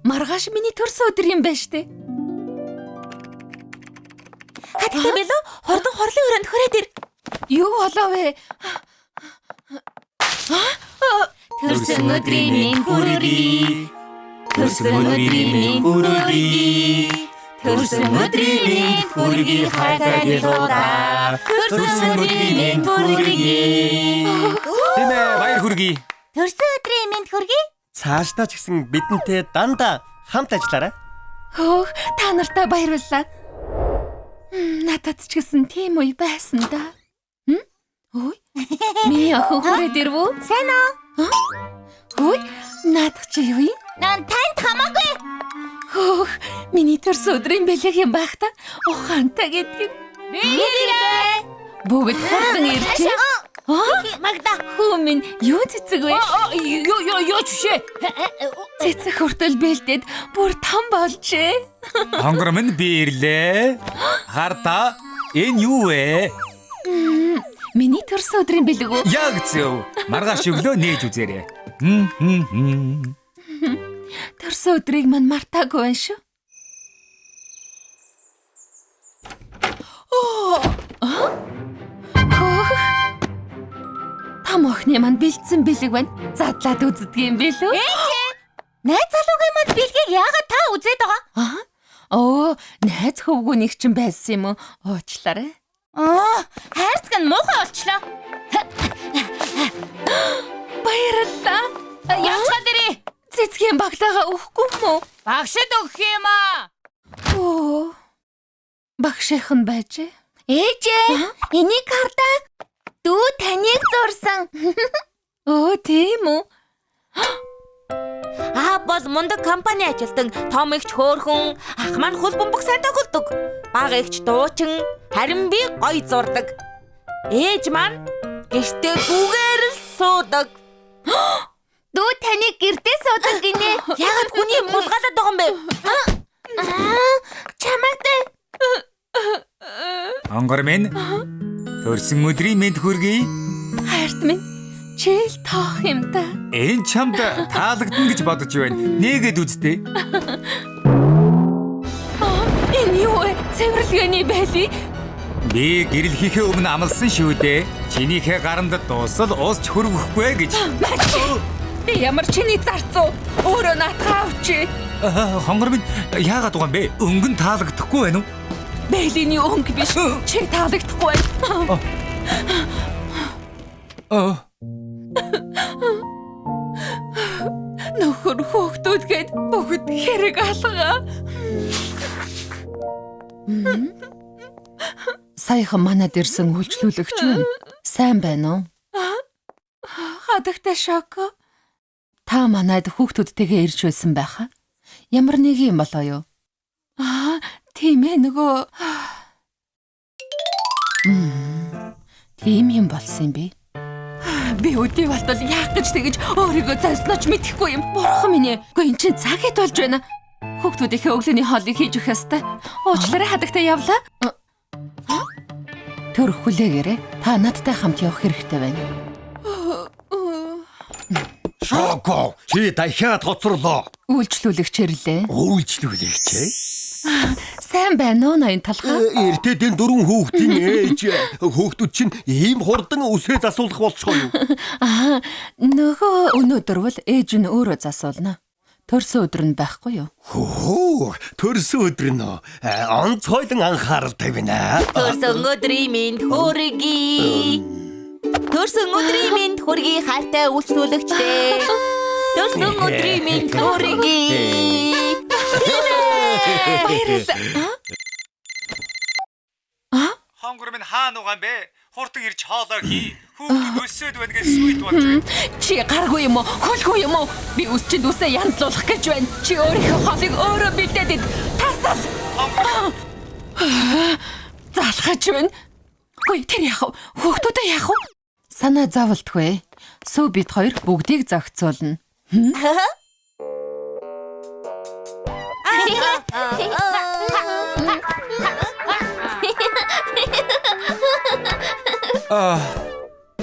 Маргааш миний төрсөн өдөр юм байна штэ. Хаттай билүү? Хурдан хорлын өрөөнд хүрээд ир. Юу болов вэ? Төрсөн өдрийн минь хүргэе. Төрсөн өдрийн минь хүргэе. Төрсөн өдрийн минь хүргэе хайртай билүүда. Төрсөн өдрийн минь хүргэе. Тэмээ баяр хүргэе. Төрсөн өдрийн минь хүргэе. Цаашдаа ч гэсэн бидэнтэй дандаа хамт ажиллаарай. Хөөх, та нартай баярлалаа. Надад ч гэсэн тийм үе байсан да. Ой. Миний охин хүрээд ирвүү? Сайн уу? Ой, надад чи юу юм? Нан танд хамаагүй. Хөөх, миний төрсөн өдрийн бэлэг юм байх та. Ухаантай гэдэг. Бэлэг. Бүгд хурдан ирчээ. Магда. Хөө минь юу цэцэг вэ? Юу чүшээ. Цэцэг хүртэл бэлдээд бүр том болжээ. Хонгор минь би ирлээ. Харта энэ юу вэ? Миний төрсөн өдрийн бэлэг үү? Яг зөв. Маргааш өглөө нээж үзээрэй. Төрсөн өдрийг мань мартаагүй байна шүү. Том охины мань бэлдсэн бэлэг байна. Задлаад үздэг юм бэлүү? Найз залуугийн манд бэлгийг яагаад та үзээд байгаа? Оо, найз хөвгүүнийг чинь байсан юм уу? Уучлаарай. Хайрцаг нь муухай болчлоо. Баярлалаа. Явцгаа дэрээ. Цэцгийн багтаага өгөхгүй мүү? Багшд өгөх юм аа. Оо. Багшийнх нь байжээ. Ээжээ, энийг хардаа. Дүү таныг зурсан. Оо, тийм үү? Бол мундаг компани ажилтан том ихч хөөрхөн, ах маань хөл бөмбөг сайн тоглодог. Бага ихч дуучин, харин би гоё зурдаг. Ээж маань гэртээ бүгээр л суудаг. Дүү таныг гэртээ суудаг гинэ. Яагаад хүний булгаалаад байгаа юм бэ? Чамаатай. Хонгор минь төрсөн өдрийн мэнд хүргэе. Хайрт минь чийл тоох юм да. Энэ чамд таалагдана гэж бодож байна. Нээгээд үзтээ. Энэ юу вэ? Цэвэрлэгээний байли? Би гэрэл хийхээ өмнө амласан шүү дээ. Чинийхээ гаранд дуусал уусч хөрвөхгүй гэж. Би ямар чиний зарцуу? Өөрөө наатаа авчи. Хонгор минь яагаад байгаа юм бэ? Өнгөн таалагдахгүй байна уу? Бэлиний өнгө биш. Чи таалагдахгүй байна. Нөхөр хүүхдүүдгээд бүгд хэрэг алгаа. Саяхан манад ирсэн үйлчлүүлэгч байна. Сайн байна уу? Хадагтай Шоко. Та манад хүүхдүүдтэйгээ ирж байсан байхаа? Ямар нэг юм болоо юу? Тийм ээ нөгөө. Тийм юм болсон юм бэ? Би өдий болтол яах гэж тэгэж өөрийгөө зайснаач мэдэхгүй юм. Бурхан минь ээ. Гэхдээ эн чинь цаг хэд болж байна. Хүүхдүүдийнхээ өглөөний хоолыг хийж өгөх ёстой. Уучлаарай хадагтай явлаа. Төр хүлээгээрэй. Та надтай хамт явах хэрэгтэй байна. Шоко, чи дахиад хоцорлоо. Үйлчлүүлэгч ирлээ. Үйлчлүүлэгч ээ? Сайн байна уу ноён талхаа? Эртэд энэ дөрвөн хүүхдийн ээж хүүхдүүд чинь ийм хурдан үсээ засуулах болчихоо юу? Нөгөө өнөөдөр бол ээж нь өөрөө засуулна. Төрсөн өдөр нь байхгүй юу? Хөө, төрсөн өдөр нь онцгойлон анхаарал тавина. Төрсөн өдрийн минь хүргэе. Төрсөн өдрийн минь хүргэе хайртай үйлчлүүлэгчтэй. Төрсөн өдрийн минь хүргэе. Хонгор минь хаана байгаа юм бэ? Хурдан ирж хоолоо хий. Хүүхдүүд өсөөд байна гэж сүйд болж байна. Чи гаргүй юм уу? Хөлгүй юм уу? Би үсчинд үсээ янзлуулах гэж байна. Чи өөрийнхөө хоолыг өөрөө бэлдээд ид. Тасал. Залхаж байна. Хөөе, тэр яах вэ? Хүүхдүүдээ яах вэ? Санаа зовлтгүй. Сүү бид хоёр бүгдийг зохицуулна.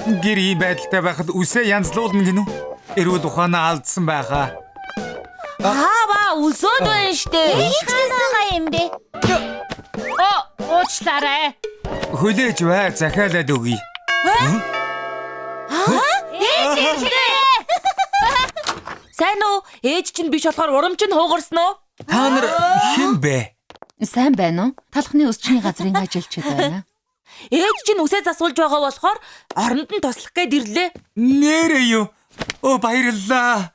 Гэр ийм байдалтай байхад үсээ янзлуулна гинүү. Эрүүл ухаанаа алдсан байхаа. Аава, Өсөөд байна штэ. Ээжгээс юм бэ? Уучлаарай. Хүлээж бай, захиалаад өгье. Сайн уу? Ээж чинь биш болохоор урамч нь хуугарсан уу? Та нар хэн бэ? Сайн байна уу? Талхны өсчний газрын ажилчид байна. Ээж чинь үсээ засуулж байгаа болохоор оронд нь туслах гээд ирлээ. Нэрээ юу? Баярлалаа.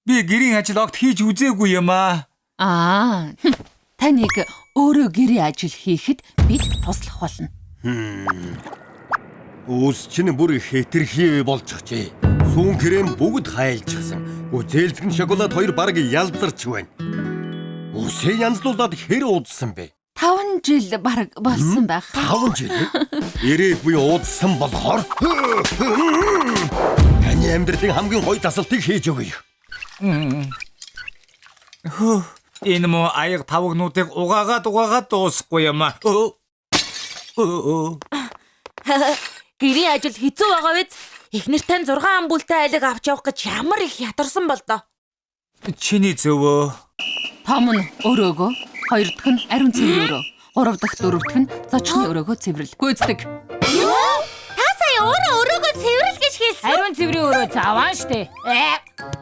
Би гэрийн ажил огт хийж үзээгүй юм аа. Таныг өөрөө гэрийн ажил хийхэд бид туслах болно. Ус чинь бүр хэтэрхий болчихжээ. Сүүн крэм бүгд хайлчихсан. Зээлзгэн шоколад хоёр бараг ялдарч байна. Усээ янзлуулаад хэр удсан бэ? 5 жил бараг болсон байх. 5 жил? Ирээд буй удсан болохоор таны амьдралын хамгийн гоё тасалтыг хийж өгье. Энэ муу аяг тавгнуудыг угаагаад дуусахгүй юм аа. Гэрийн ажил хэцүү байгаа биз? Эхнэр тань 6 амбултай айлыг авч явах гэж ямар их ятарсан бол доо. Чиний зөвөө. Том нь өрөөгөө, хоёр дахь нь ариун цэвэр өрөө, гурав дахь дөрөв дахь нь зочны өрөөгөө цэвэрлэл гүйцэтгэг. Та сая өөрөө өрөөгөө цэвэрлэл гэж хэлсэн. Ариун цэврийн өрөө заваа штэ.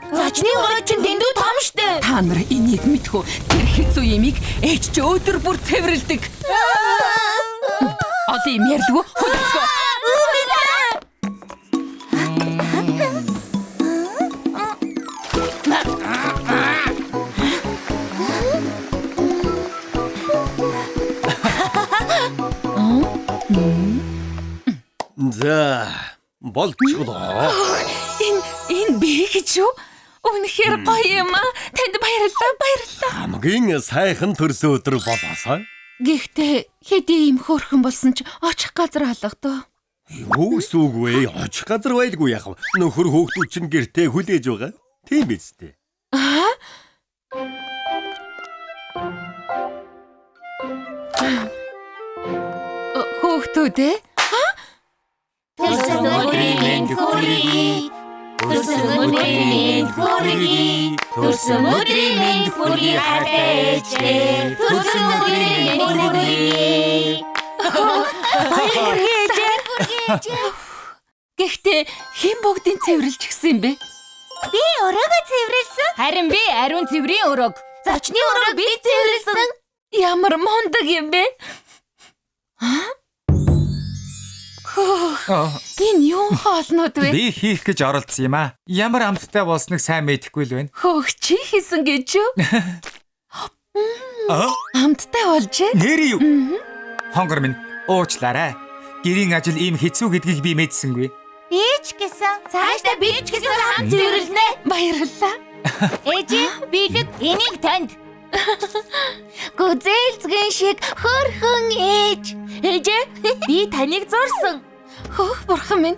Зочны өрөө чинь дэндүү том штэ. Та нар энийг мэдхүү. Тэр хэцүү ямиг ээж чи өдөр бүр цэвэрлдэг. Олон юм ярьлгүй хөдөлгөө. За, болчихлоо. Энэ би гэж юу? Үнэхээр гоё юм аа. Танд баярлалаа. Хамгийн сайхан төрсөн өдөр болоосаа. Гэхдээ хэдий юм хөөрхөн болсон ч очих газар алгадаа. Юу сүг вэ? Очих газар байлгүй яах вэ? Нөхөр хөөхтүүд чинь гэртээ хүлээж байгаа. Тийм биз дээ. Хөөхтүүд ээ? Төрсөн өдрийн мэнд хүргэе. Төрсөн өдрийн мэнд хүргэе. Төрсөн өдрийн мэнд хүргэе хатэж. Төрсөн өдрийн мэнд хүргэе. Гэхдээ хэн бүгдийг цэвэрлж гисэн юм бэ? Би өрөөгөө цэвэрлсэн. Харин би ариун цэврийн өрөөг. Зочны өрөө би цэвэрлсэн. Ямар мундаг юм бэ? Энэ юу хоолнууд вэ? Би хийх гэж оролцсон юм аа. Ямар амттай болсныг сайн мэдэхгүй л байна. Хөөх чи хийсэн гэж юу? Амттай болжээ. Нэр юу? Хонгор минь уучлаарай. Гэрийн ажил ийм хэцүү гэдгийг би мэдсэнгүй. Би ч гэсэн. Цаашдаа би ч гэсэн хамт цэвэрлэнэ. Баярлалаа. Ээж, билэг энийг танд. Гүзээлзгэн шиг хөрхөн ээж. Ээж, би таныг зурсан. Хөөх бурхан минь.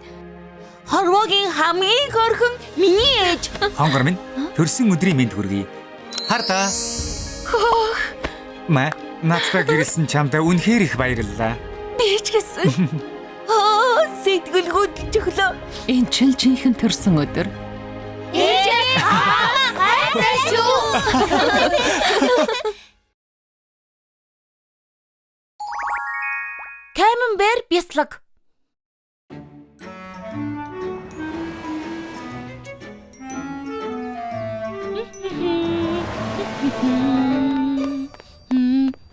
Хорвогийн хамгийн хөрхөн миний ээж. Хонгор минь төрсөн өдрийн мэнд хүргэе. Хардаа. Хөөх. Надтай гэрэлсэн чамдаа үнэхээр их баярлалаа. Би ч гэсэн. Сэтгэл хөдлөж өглөө. Энэ чинь жинхэнэ төрсөн өдөр. Ээж, хайртай шүү. Каменбер бяцлаг.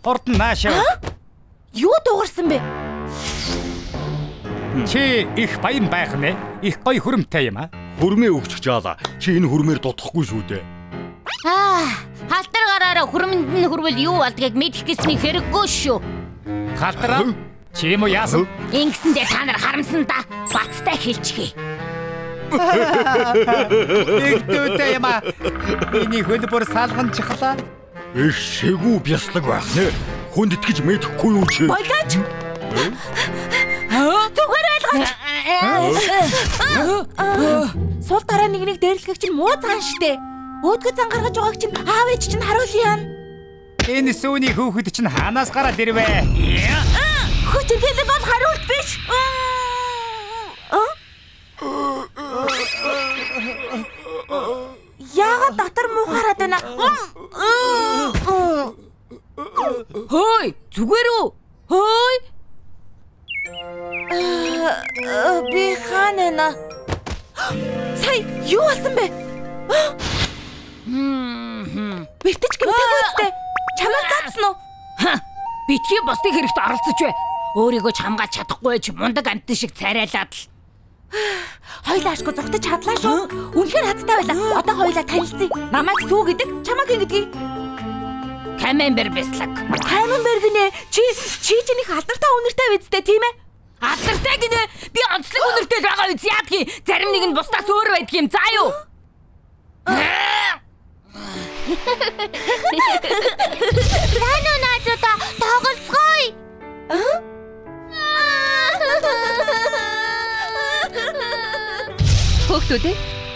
Хурдан наашаа. Юу дуурсан бэ? Чи их баян байх нэ. Их гоё хүрэмтэй юм аа. Хүрмээ өгчих жаала. Чи энэ хүрмээр дутхгүй шүү дээ. Халтар гараараа хүрмэнд нь хүрвэл юу болдгийг мэдэх гэсний хэрэггүй шүү. Халтраа. Чи юм уу яасан? Ингэсэндээ та нар харамсан да. Баттай хэлчихье. Игдүүтэй юм аа. Миний хөлбөр салган чихлаа. Их шигүү бяслаг байх нэ. Хүнд итгэж мэдэхгүй юу чи? Болооч. Түгээр ойлгооч. Сул дараа нэг дээрлэхийг чинь муу цаан штэ. Өөдгөө зан гаргаж байгааг чинь аав ээж чинь харуулъя. Энэ сүүний хүүхэд чинь хаанаас гараад ирвэ? Хүч иргээлэг бол хариулт биш. Яагаад дотор муухараад байна? Хөөе, зүгээр үү? Хөөе. Би хаана? Сая юу болсон бэ? Битэж гэмтэй үстэй. Чамайг заасан уу? Битгий бусдын хэрэгт оролцож бай. Өөрийгөө ч хамгаалж чадахгүй ч мундаг амтэн шиг царайлаад л. Хоёлаа ашгүй зогтож чадлаа шүү. Үнэхээр хацтай байлаа. Одоо хоёлаа танилцъя. Намайг Сүү гэдэг, чамайг хэн гэдгийг? Каменбер бяслаг. Каменберг нэ. Чи чинийх алдартай үнэртэй бидтэй тийм ээ? Алдартай гинэ. Би онцлог үнэртэй байгаа үз яадгийн. Зарим нэг нь бусдаас өөр байдаг юм заа юу? Сайн уу наадуудаа тоглоцгоё. Хүүхдүүд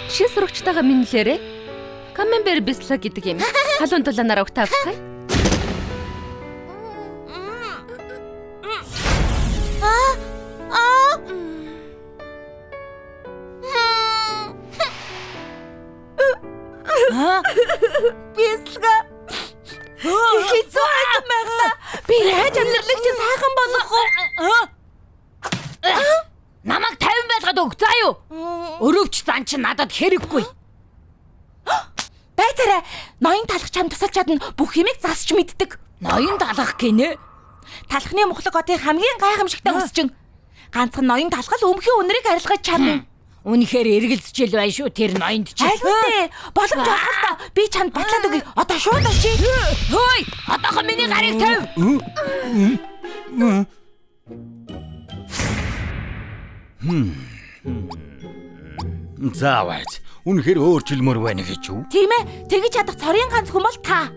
шин сурагчтайгаа минлээрээ. Каменбер бяслаг гэдэг юм. Халуун дулаанаар өгтавцгаая. Бясалга. Хэцүү байсан байгаа. Би яаж амьдралыг чинь сайхан болгох вэ? Намайг 50 байлгаад өг заа юу? Өрөвч зан чи надад хэрэггүй. Байцаарай. Ноён талах чам тусалж чадна. Бүх юмыг засч мэддэг. Ноён талах гинэ. Талхны мухлаг хотын хамгийн гайхамшигтай өсчин. Ганцхан ноён талхал өмхийн үнэрийг арилгаж чадна. Үнэхээр эргэлзчил байна шүү тэр ноёнд чи. Айлгүй. Боломж олох та. Би чамд батлаад өгье. Одоо шууд очие. Хөөе, одоохоо миний гарыг тавь. Заавал үнэхээр өөрчлөмөр байна гэж юу? Тийм ээ. Тэгж чадах цорын ганц хүн бол та.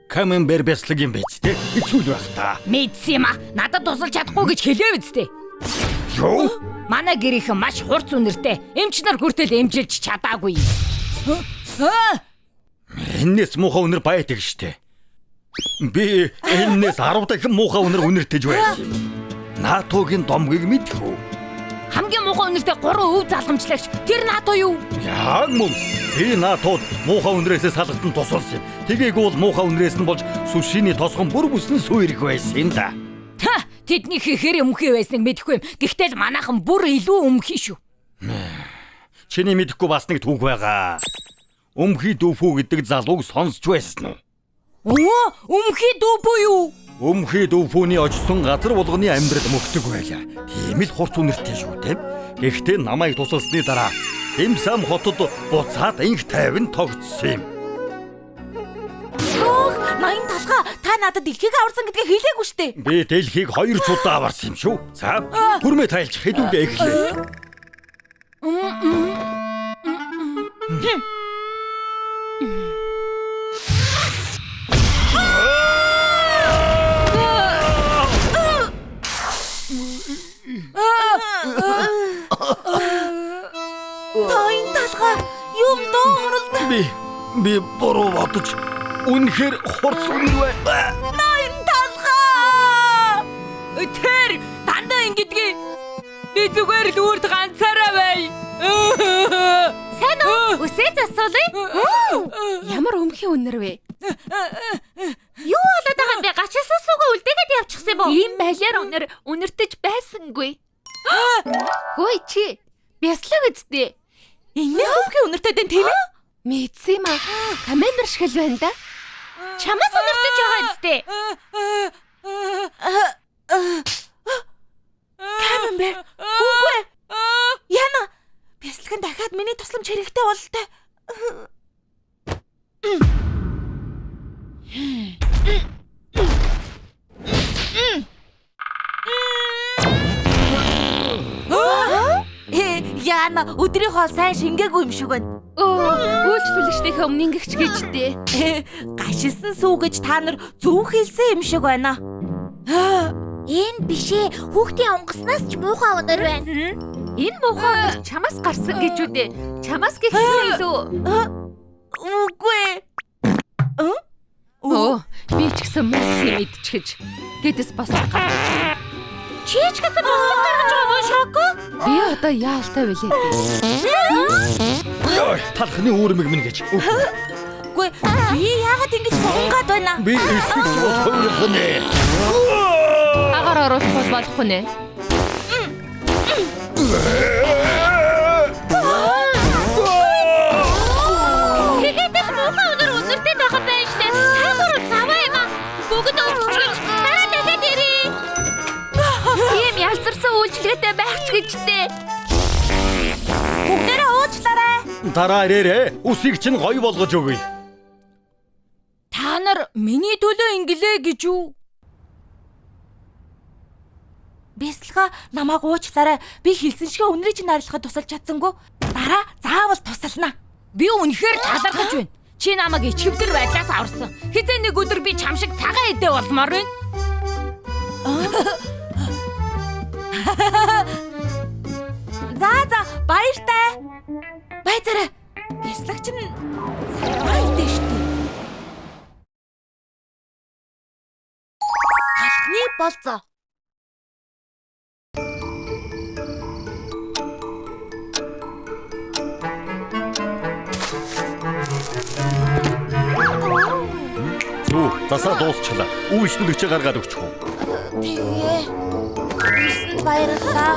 Каменбер бяслаг юм байж тээ. Хэцүү байх та. Мэдсэн юм а. Надад тусалж чадахгүй гэж хэлээ үсттэй. Юу? Манай гэрийнхэн маш хурц үнэртэй. Эмч нар хүртэл эмжилж чадаагүй. Энэс муухай үнэр байдаг штэ. Би энэс 10 дахин муухай үнэр үнэртэж байсан. НАТОгийн домгийг мэдэх үү? Хамгийн муухай үнэртэй 3 өв залгамжлагч. Тэр НАТО юу? Яг мөн. Би НАТОд муухай үнрээсээ салгалтан тусалсан. Тэгээгүй бол муухай үнрээс нь болж сүшиний тосгон бүр бүснэн сүйрэх байсан юм да. Тэдний хийхээр өмхий байсныг мэдэхгүй юм. Гэхдээ л манайхан бүр илүү өмхий шүү. Чиний мэдэхгүй бас нэг түүх байгаа. Өмхий дүүфүү гэдэг залууг сонсч байсан уу? Өмхий дүүфүү юу? Өмхий дүүфүүний очсон газар болгоны амьдрал мөхдөг байлаа. Тийм л хурц үнэртэй шүү дээ. Гэхдээ намайг тусалсны дараа Дэмсам хотод буцаад инх тайван тогтсон юм. Ноён талхаа та надад дэлхийг аварсан гэдгийг хэлээгүй штэ. Би дэлхийг 2 удаа аварсан юм шүү. За, хүрмээ тайлж хэдүүлээ эхлэе. Ноён талхаа юм дооролд. Би буруу бодож үнэхээр хурц үнэр бай. Ноён талхаа. Тэр дандаа ингэдэгий. Би зүгээр л үрд ганцаараа бай. Сайн уу? Үсээ засуулъя. Ямар өмхий үнэр вэ? Юу болоод байгаа юм бэ? Гачаасаа суугаа үлдээгээд явчихсан юм уу? Ийм байлаар үнэртэж байсангүй. Хөөе чи. Бяслаг үсттэй. Инээс өмхийн үнэртэй дээ тийм ээ? Мэдсэн юм а. Каменбер шиг л байна да. Чамаас өнөртөж байгаа үстэй. Каменбер. Үгүй. Яна. Бясалган дахиад миний тусламж хэрэгтэй бололтой. Яна, өдрийн хоол сайн шингээгүй юм шиг байна. Үйлчлүүлэгчдийнхээ өмнө ингэвч гэжтэй. Гашилсан сүүгэж та нар зөв хэлсэн юм шиг байна. Энэ бишээ хүүхдийн онгоцноос ч муухай өнөр байна. Энэ муухай өнөр чамаас гарсан гэж үдээ. Чамаас гэхсэн илүү. Үгүй. Би ч гэсэн мэдсэн мэдчихэж. Гэдэс бас гаргаж. Чи ч гэсэн бас гаргаж байгаа мó шоко? Би одоо яалтай билээ. Ёй, талхны үүрмэг минь гэж. Гү чаддаггүй. Би яагаад ингэж сунгаад байна? Би эсгэж болох юм нэ. Агаар оруулах болох нэ. Тэгээд л муухай өнөртэй байхад байна штэ. Таагаар заваа юм. Бүгд өвччих. Дахиад ирээ. Тийм ялзарсан үйлчлэгээтэй байх ч гэжтэй. Бүгдээрээ уучлаарай. Дараа ирээрээ. Үсийг чинь гоё болгож өгье. Та нар миний төлөө инглээ гэж юу? Бэслэха намайг уучлаарай. Би хэлсэн шиг өнрийг чинь арилгахад тусалж чадсангүй. Дараа заавал тусална. Би үнэхээр талархаж байна. Чи намайг ичгэвдэр байдлаас аварсан. Хизээ нэг өдөр би чам шиг цагаан эдээ болмоор байна. За баяртай. Баяртай. Бэслэх чинь цагаан идэ штэ. Алхны болцоо. Зүг засаа дуусчлаа. Үйлчлүүлэгчээ гаргаад өгчих үү? Тэгээ. Ирсэнд баярлалаа.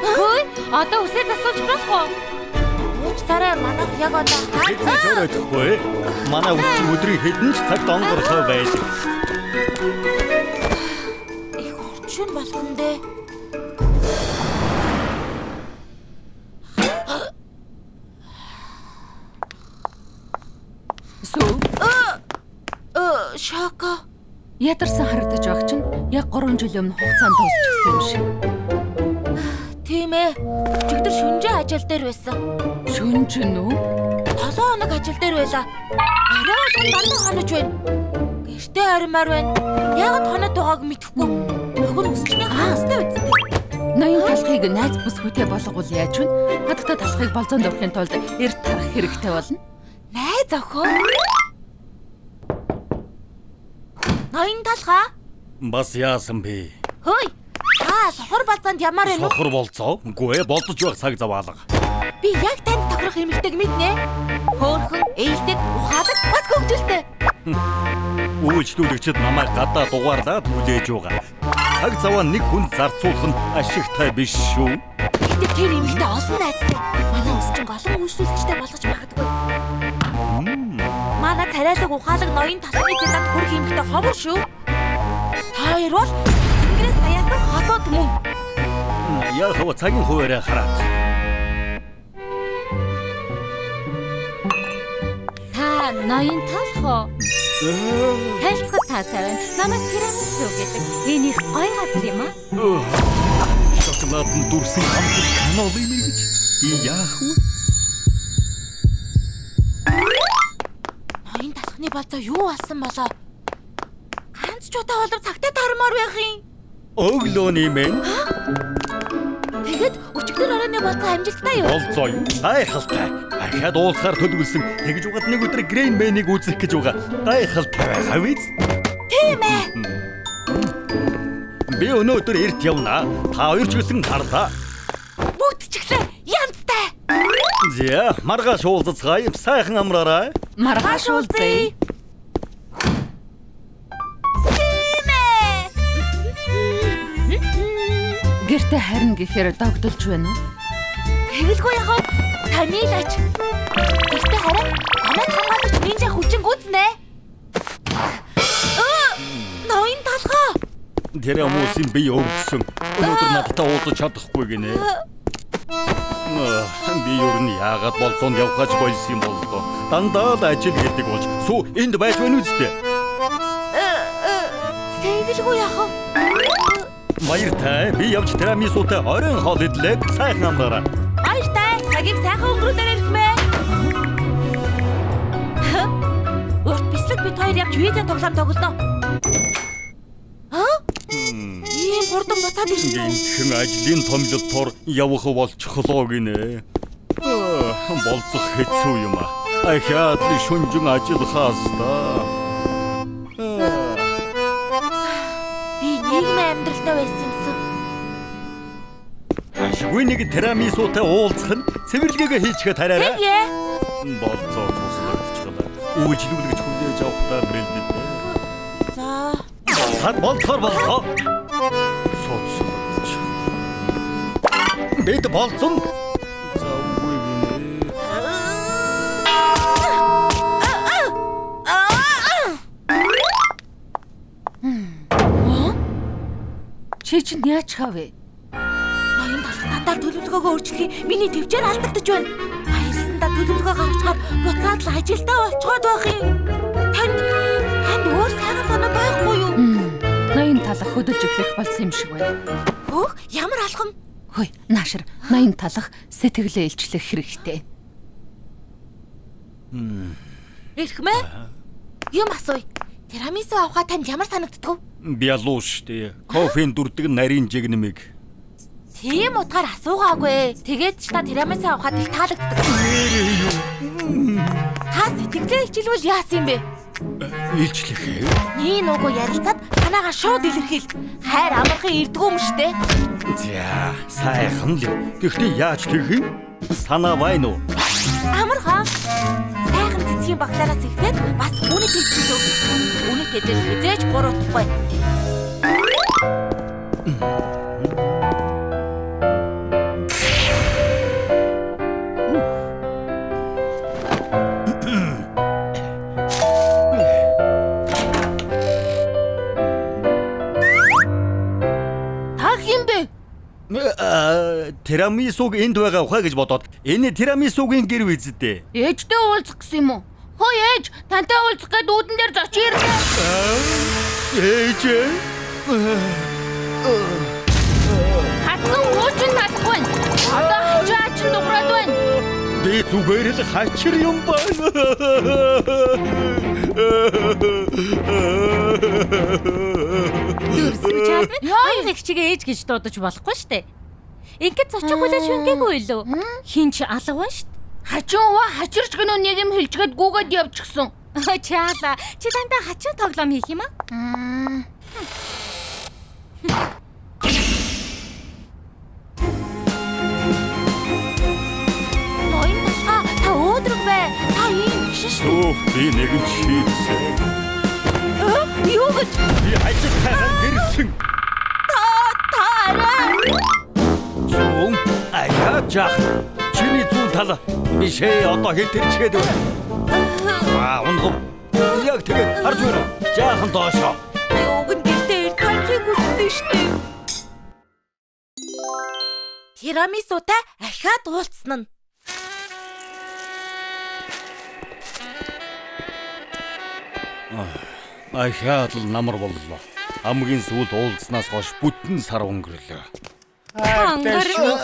Хөөе, одоо үсээ засуулж болох уу? Уучлаарай, манайх яг одоо Хэзээ ч өрөөдөхгүй. Манай үсч өдрийн хэдэн ч цагт онгорхой байдаг. их орчин болгон дээ. Сүү. Шоко. Ядарсан харагдаж байх чинь яг 3 жилийн өмнө хугацаанд дуусчихсан юм шиг. Тийм ээ. Өчигдөр шүнжээ ажил дээр байсан. Шүнжин үү? 7 хоног ажил дээр байлаа. Арай сон дандаа хонож байна. Гэртээ аримаар байна. Яагаад хоноод байгааг мэдэхгүй. Нөхөр өсчний хаастай үсттэй. Ноён талхыг найз бүсгүйтэй болгоул яаж вэ? Хадагта талхыг болзоонд өрхийн тулд эрт тарах хэрэгтэй болно. Найз охин. Ноён талхаа. Бас яасан бэ? Хөөе. Сохор балзаанд ямар байна уу? Сохор болцоо. Үгүй ээ, болцож байх цаг заваалга. Би яг танд тохирох эмэгтэйг мэднэ. Хөөрхөн, ээлдэг, ухаалаг, бас хөвгөлтэй. Үйлчлүүлэгчид намайг гадаа дугаарлаад хүлээж байгаа. Цаг заваа нэг хүнд зарцуулах нь ашигтай биш шүү. Гэтэ тэр эмэгтэй олон найзтай. Манай өсчин голон үйлчлүүлэгчтэй болгож магадгүй. Манай царайлаг ухаалаг ноён талхны зэданд хүрэх эмэгтэй ховор шүү. Хоёр бол Тэнгэрээс саяасан хосууд мөн. Яг хөө цагийн хуваараа хараад. Та ноён талхоо. Тайлцгад таатай байна. Намайг тирамису гэдэг. Энэ их гоё газар юм аа. Шоколадын дүрсэн хамт канал юм гэж. Би яах вэ? Ноён талхны болцоо юу болсон болоо? Ганц ч удаа болов цагтаа тармаар байх юм. Өглөөний мэн Тэгэд өчигдөр оройны болцоо амжилттай юу? болцоо юу? Гайхалтай. Ахаад уулзахаар төлөвлөсөн. Тэгж угад нэг өдөр Грейн Мэнийг үзэх гэж байгаа. Гайхалтай байхаа биз? Тийм ээ. Би өнөөдөр эрт явна. Та хоёр ч гэсэн харлаа. Бүгд ч ихлэ янзтай. Зя, маргааш уулзцгаая. Сайхан амраарай. Маргааш уулзъя. Гэртээ харин гэхээр догдолж байна уу? Тэгэлгүй яхав. Таны л ач. Гэртээ хараа. Намайг хамгаалж нинжа хүчин гүйцнэ. Ноён талхаа. Тэр хүмүүсийн бие өвдсөн. Өнөөдөр надтай уулзах чадахгүй гинэ. Би юу нь яагаад болцоонд явхаж болсон юм бол доо. Дандаа л ажил хийдэг болж. Сүү энд байж байна үстэй. Тэгэлгүй яхав. Баяртай. Би явж тирамисутай оройн хоол идлээ. Сайхан амраарай. Баяртай. Цагийг сайхан өнгөрүүлээрэй гэмээ. Урт бислэг бид хоёр явж виза тоглоом тоглоно. Ийм хурдан буцаад ирсэн үү? Гинхэн ажлын томилолтоор явах болчихлоо гинэ. Болцох хэцүү юм аа. Ахаад шүнжин ажиллахаас та. Би нийгмийн амьдралтай байсан юмсан. Ашгүй нэг тирамисутай уулзах нь цэвэрлэгээ хийчихэ тараарай. Тэгээ. Болцоо цуслаг. үйлчлүүлэгч хүлээж авахтаа бэлдээ. За. Хад болцоор болоо. Соцсон. Бид болцсон. Завгүй гинэ. Чи чинь яаж хавэ? Ноён талхтаа төлөвлөгөөгөө өөрчлөхий миний төвчээр алдагдаж байна. Баярлсандаа төлөвлөгөө гаргахаар буцаад л ажилдаа болцоод байх юм. Танд өөр сайхан санаа байхгүй юу? Ноён талах хөдөлж эхлэх болсон юм шиг байна. Хөөх, ямар алхам? Хөөе, наашир. Ноён талах сэтгэлээ илчлэх хэрэгтэй. Эрхмэ? Юм асууя. Тирамису авахаа танд ямар санагддаг вэ? Бялуу штэ. Кофеин дүрдэг нарийн жигнэмиг. Тийм утгаар асуугаагүй. Тэгээд ч та тирамису авахад их таалагддаг. Та сэтгэлээ илчилвэл яасан юм бэ? Илчлэх. Nii нүгөө ярилцаад санаагаа шууд илэрхийл. Хайр амархан ирдгүү юм штэ. За, сайхан л. Гэхдээ яаж тэгэх юм? Санаа байна уу? Амархан. Сайхан цэцгийн баглаараас ихтэй бас үнэт хэлчихв. Үнэт хэлэл хизээж буруутахгүй. Тирамисуг энд байгаа ухаа гэж бодоод энэ тирамисугийн гэр визтэй. Ээжтэй уулзах гэсэн юм уу? Хөөе ээж, тантай уулзах гээд үүдэн дээр зочир ирлээ. Ээж. Хатсан уучин талахгүй. Одоо хачаач дуграад байна. Би зүгээр л хачир юм байна. Дүрсгэж яа их чигээ ээж гэж дуудаж болохгүй штэ. Ингээд зочих хүлээж үнгээгүй лөө. Хин ч алга байна штэ. Хачуува хачирч гэнэ нэг юм хэлжгээд гүгээд явчихсан. Чаала. Чи дандаа хачин тоглоом хийх юм аа? Ноён талхаа та өөдрөг бай. Та ийм биш шүү. Сүү би нэгэн шийдсэн. Юу гэж? Би ажилтайгаар гэрсэн. Та арай. Зүүн аяа жах. Чиний зүүн тал бишээ одоо хэл тэрчгээд байна. Унгав. Яг тэгээд харж байна. Жаахан доошоо. Юуг нь гэртээ ирэх тарихыг хүссэн штэ. Тирамисутай ахаад уулзсан нь. Ахаад л намар боллоо. Хамгийн сүүлд уулзнаас хойш бүтэн сар өнгөрлөө.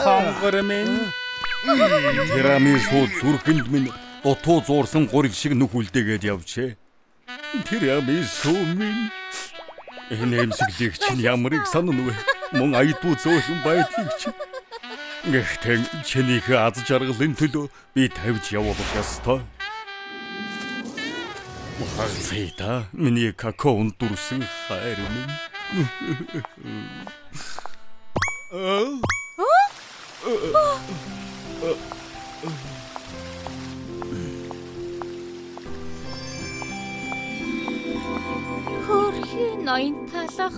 Хонгор минь. Тирамису зүрхэнд минь дутуу зуурсан гуриг шиг нүх үлдээгээд явжээ. Тирамису минь. Энэ эмсэглийг чинь ямар их санана вэ? Мөн айдуу зөөхөн байдлыг чинь. Гэхдээ чинийхээ аз жаргалын төлөө би тавьж явуулах ёстой. Махалцайда миний какаонд дүрсэн хайр минь. Хөрхи ноён талах.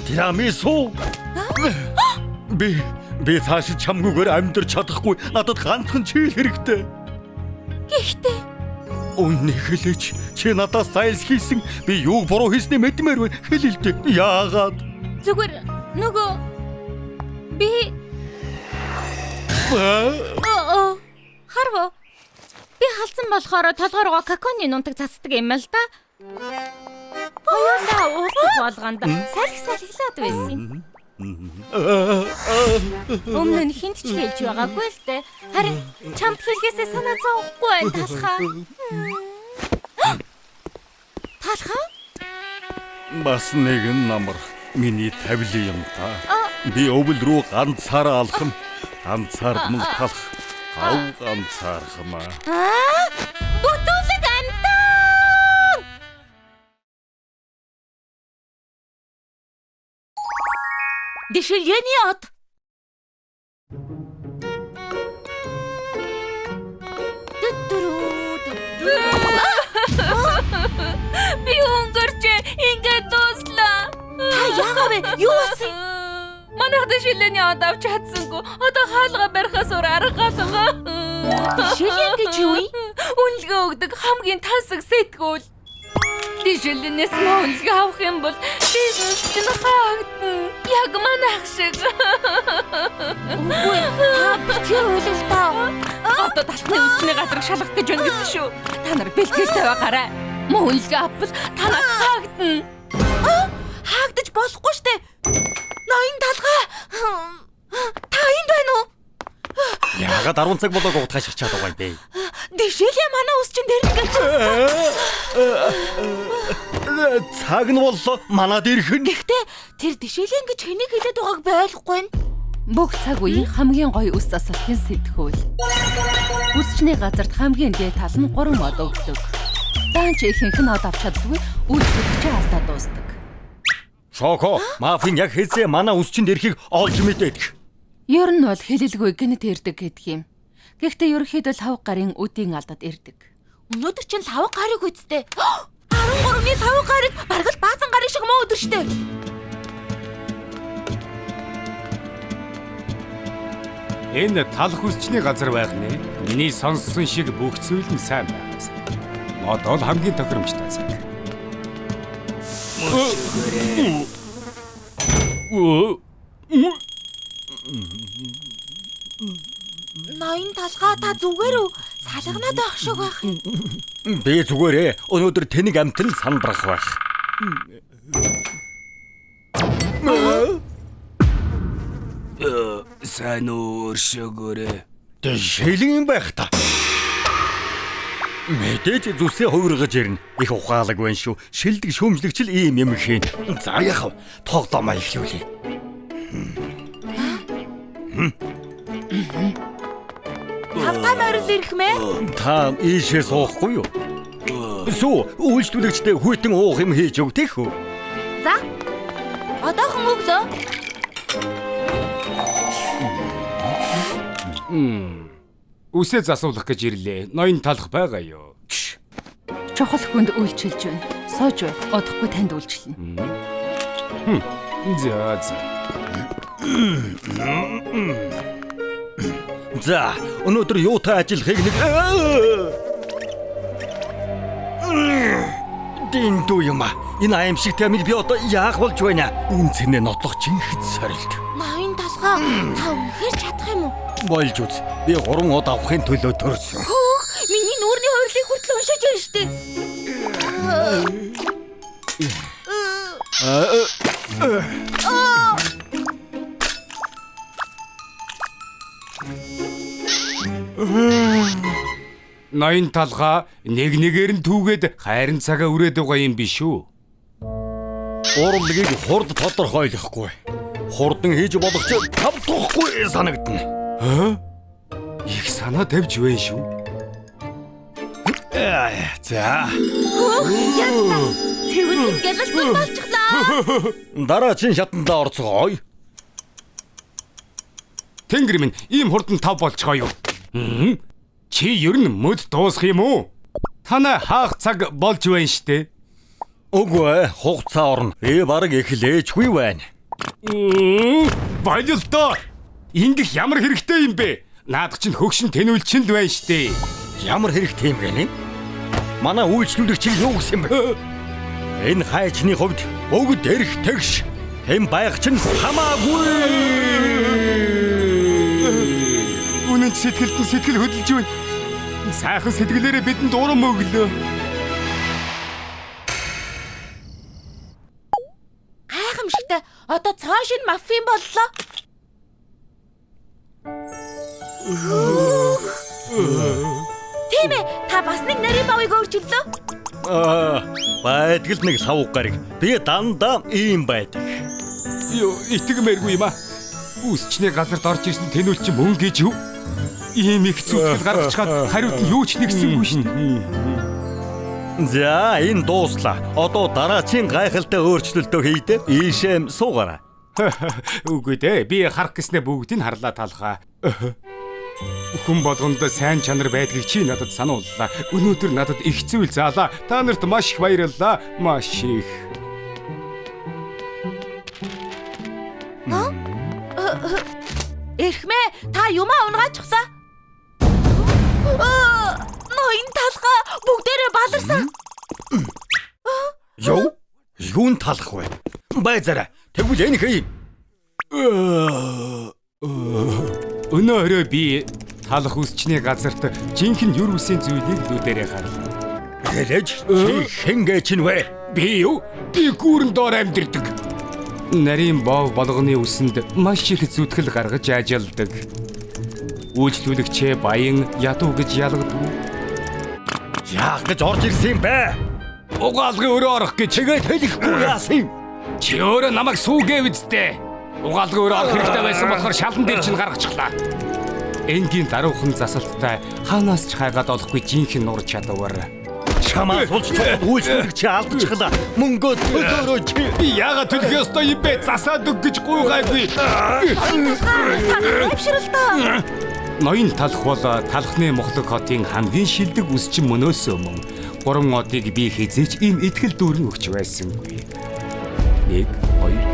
Тирамису. Би цааш чамгүйгээр амьдарч чадахгүй. Надад ганцхан чи хэрэгтэй. Гэхдээ Үнэн хэлээч. Чи надаас зайлс хийсэн. Би юуг буруу хийснээ мэдмээр байна. Хэл л дээ. Яагаад? Зүгээр нөгөө би харва. Би халдсан болохоор толгоороо каконы нунтаг цацдаг юм л да. Хоёулаа уулзах болгонд салхилаад байсан юм. Өмнө нь хинт ч хэлж байгаагүй л дээ. Харин чамд хэлгээсээ санаа зовхгүй байна талхаа. Талхаа? Бас нэгэн намар миний тавилын юм та. Би өвөл рүү ганцаараа алхам. Ганцаардмал талх. Гав ганцаархмаа. бүтүүлэг амтан. Дэшилгээний од. Ааве юу болсон? Манайхад шилэний од авч чадсангүй. Одоо хаалга барихаас өөр арга галгаа. Шилэн гэж юу юм? Үнэлгээ өгдөг хамгийн тансаг сэтгүүл. Шилэнээс үнэлгээ авах юм бол бизнес чинь хаагдана. Яг манайх шиг. Үгүй тэр үйлдэл Одоо талхны үсчний газрыг шалгах гэж байна гэсэн шүү. Та нар бэлтгэлтэй байгаарай. Мөн үнэлгээ авбал танаас хаагдана. хаагдаж болохгүй штэ. Ноён талгаа. Та энд байна уу? Яагаад 10 цаг болоог уутгах чаад байгаа юм бэ? Дэшэлээ манай ус чинь дэрнэ гэж. Цаг нь боллоо. Манад ирэх нь. Гэхдээ тэр дэшэлэн гэж хэнийг хэлээд байгааг ойлгохгүй нь. Бүх цаг үеийн хамгийн гоё үс асалхын сэтгүүл. Үсчний газарт хамгийн дээд тал нь 3 мод өгдөг. Даанч ихэнх нь од авч чаддгүй үйлчлэгчээ алдаад дуустдаг. Шоко, мафийн яг хэзээ манай үсчинд ирэхийг олж мэдээдэг. Ер нь бол хэлэлгүй гэнэт ирдэг гэдэг юм. Гэхдээ ерөнхийдөө 5 гарын үдийн алдад ирдэг. Өнөөдөр чинь 5 гарыг үсттэй. 13-ны 5 гарыг бараг л баасан гарын шиг муу өдөр штэ. Энэ талх үсчний газар байх нэ. Миний сонссон шиг бүх зүйл нь сайн байгаас. Одоо л хамгийн тохиромжтой цаг. Ноён талгаа та зүгээр үү? Салганаад байх шиг байх. Би зүгээрээ өнөөдөр тэнийг амтэн сандрах байх. Сайн өршөөгөөрэй. Дэшэлэн юм байх та. Мэдээж зүсээ хувиргаж ирнэ. Их ухаалаг байна шүү. Шилдэг шүүмжлэгч л ийм юм хийн. За яхав. Тоглоомоо эхлүүлье. Тавтаа морил ирэх мэ? Та ийшээ суухгүй юу? Сүү, үйлчлүүлэгчтэй хүйтэн уух юм хийж өгдөх үү? За. Одоохон өглөө. Үсээ засуулах гэж ирлээ. Ноён талх байгаа юу? Чухал хүнд үйлчилж байна. Сууж бай. Одохгүй танд үйлчлэнэ. За. За, өнөөдөр юутай ажиллахыг нэг Дэндүү юм а. Энэ аимшигтай амил би одоо яах болж байна? Үнцэнэ нотлох жинхэд сорилт. Ноён талгаа та үнэхээр чадах юм уу? Болж үз. Би 3 од авахын төлөө төрсөн. Миний нүүрний хойрлыг хүртэл уншиж байна штэ. Ноён талхаа нэг нэгээр нь түүгээд хайрын цагаа үрээд байгаа юм биш үү? Урлагийг хурд тодорхойлохгүй. Хурдан хийж болох ч тавтахгүй санагдана. Их санаа тавьж байна шүү. За. Цэвэрлэг гялалцсан болчихлоо. Дараагийн шатандаа орцгоё. Тэнгэр минь ийм хурдан тав болчихоо юу? Чи ер нь мөд дуусах юм уу? Танай хаах цаг болж байна штэ. Үгүй хугацаа орно. Би бараг эхлээчгүй байна. Баялтаа. Ингэх ямар хэрэгтэй юм бэ? Наад чинь хөгшин тэнүүлчин л байна штэ. Ямар хэрэгтэй юм бэ? Манай үйлчлүүлэгч юу гэсэн бэ? Энэ хайчны хувьд өгд эрх тэгш. Тэм байх чинь хамаагүй. Үнэн сэтгэлдэн сэтгэл хөдөлж байна. Сайхан сэтгэлээрээ бидэнд урам өглөө. Гайхамшигтай. Одоо цааш нь мафийн боллоо. Тийм ээ. Та бас нэг нарийн бавыг өөрчиллөө. Байдгал нэг сав гариг. Би дандаа ийм байдаг. Юу, итгэмээргүй юм аа. Үсчний газарт орж ирсэн тэнүүлчин мөн гэж юу? Ийм их зүтгэл гаргачихад хариуд нь юу ч нэгсэнгүй шин. За, энэ дууслаа. Одоо дараагийн гайхалтай өөрчлөлтөө хийдэ. Ийшээ суугаарай. Үгүй дээ. Би харах гэснээр бүгдийг харлаа талхаа. Хүн болгонд сайн чанар байдгийг чи надад санууллаа. Өнөөдөр надад их зүйл заалаа. Та нарт маш их баярлалаа. Маш их. Эрхмээ, та юмаа унгаачихсан. Ноён талхаа бүгдээрээ баларсан. Юун талах вэ? Байзаараа. Тэгвэл энэ хий. Өнөөрөө би талах үсчний газарт жинхэнэ юр үсийн зүйлийг лүүдэрээ гарлаа. Гэлэж чи хингээ чинь вэ? Би юу? Би гүүрэн доор амьдэрдэг. Нарийн бов болгоны үсэнд маш их зүтгэл гаргаж ажилладаг. Үйлчлүүлэгчээ баян ядуу гэж ялгадаг. Яах гэж орж ирсэн юм бэ? Угаалгын өрөө орох гэж Тэгээд хэлэхгүй яасан юм? чи өөрөө намайг сүүгээ үсттэй. Угаалгын өрөө орох хэрэгтэй байсан болохоор шалан дээр чинь гаргачихлаа. Энгийн даруухан засалттай хаанаас ч хайгаад олохгүй жинхэнэ нур чадвар. Чамаас улч үйлчлэгч алдчихлаа. Мөнгөө төлөөрөө чи. Би яагаад төлөх ёстой юм бэ? Засаад өг гэж гуйгаагүй. Авширалтаа. Ноён талх бол талхны Мохлог хотын хамгийн шилдэг үсчин мөнөөс өмнө 3 одыг би хизээч ийм итгэл дүүрэн өгч байсангүй. 1 2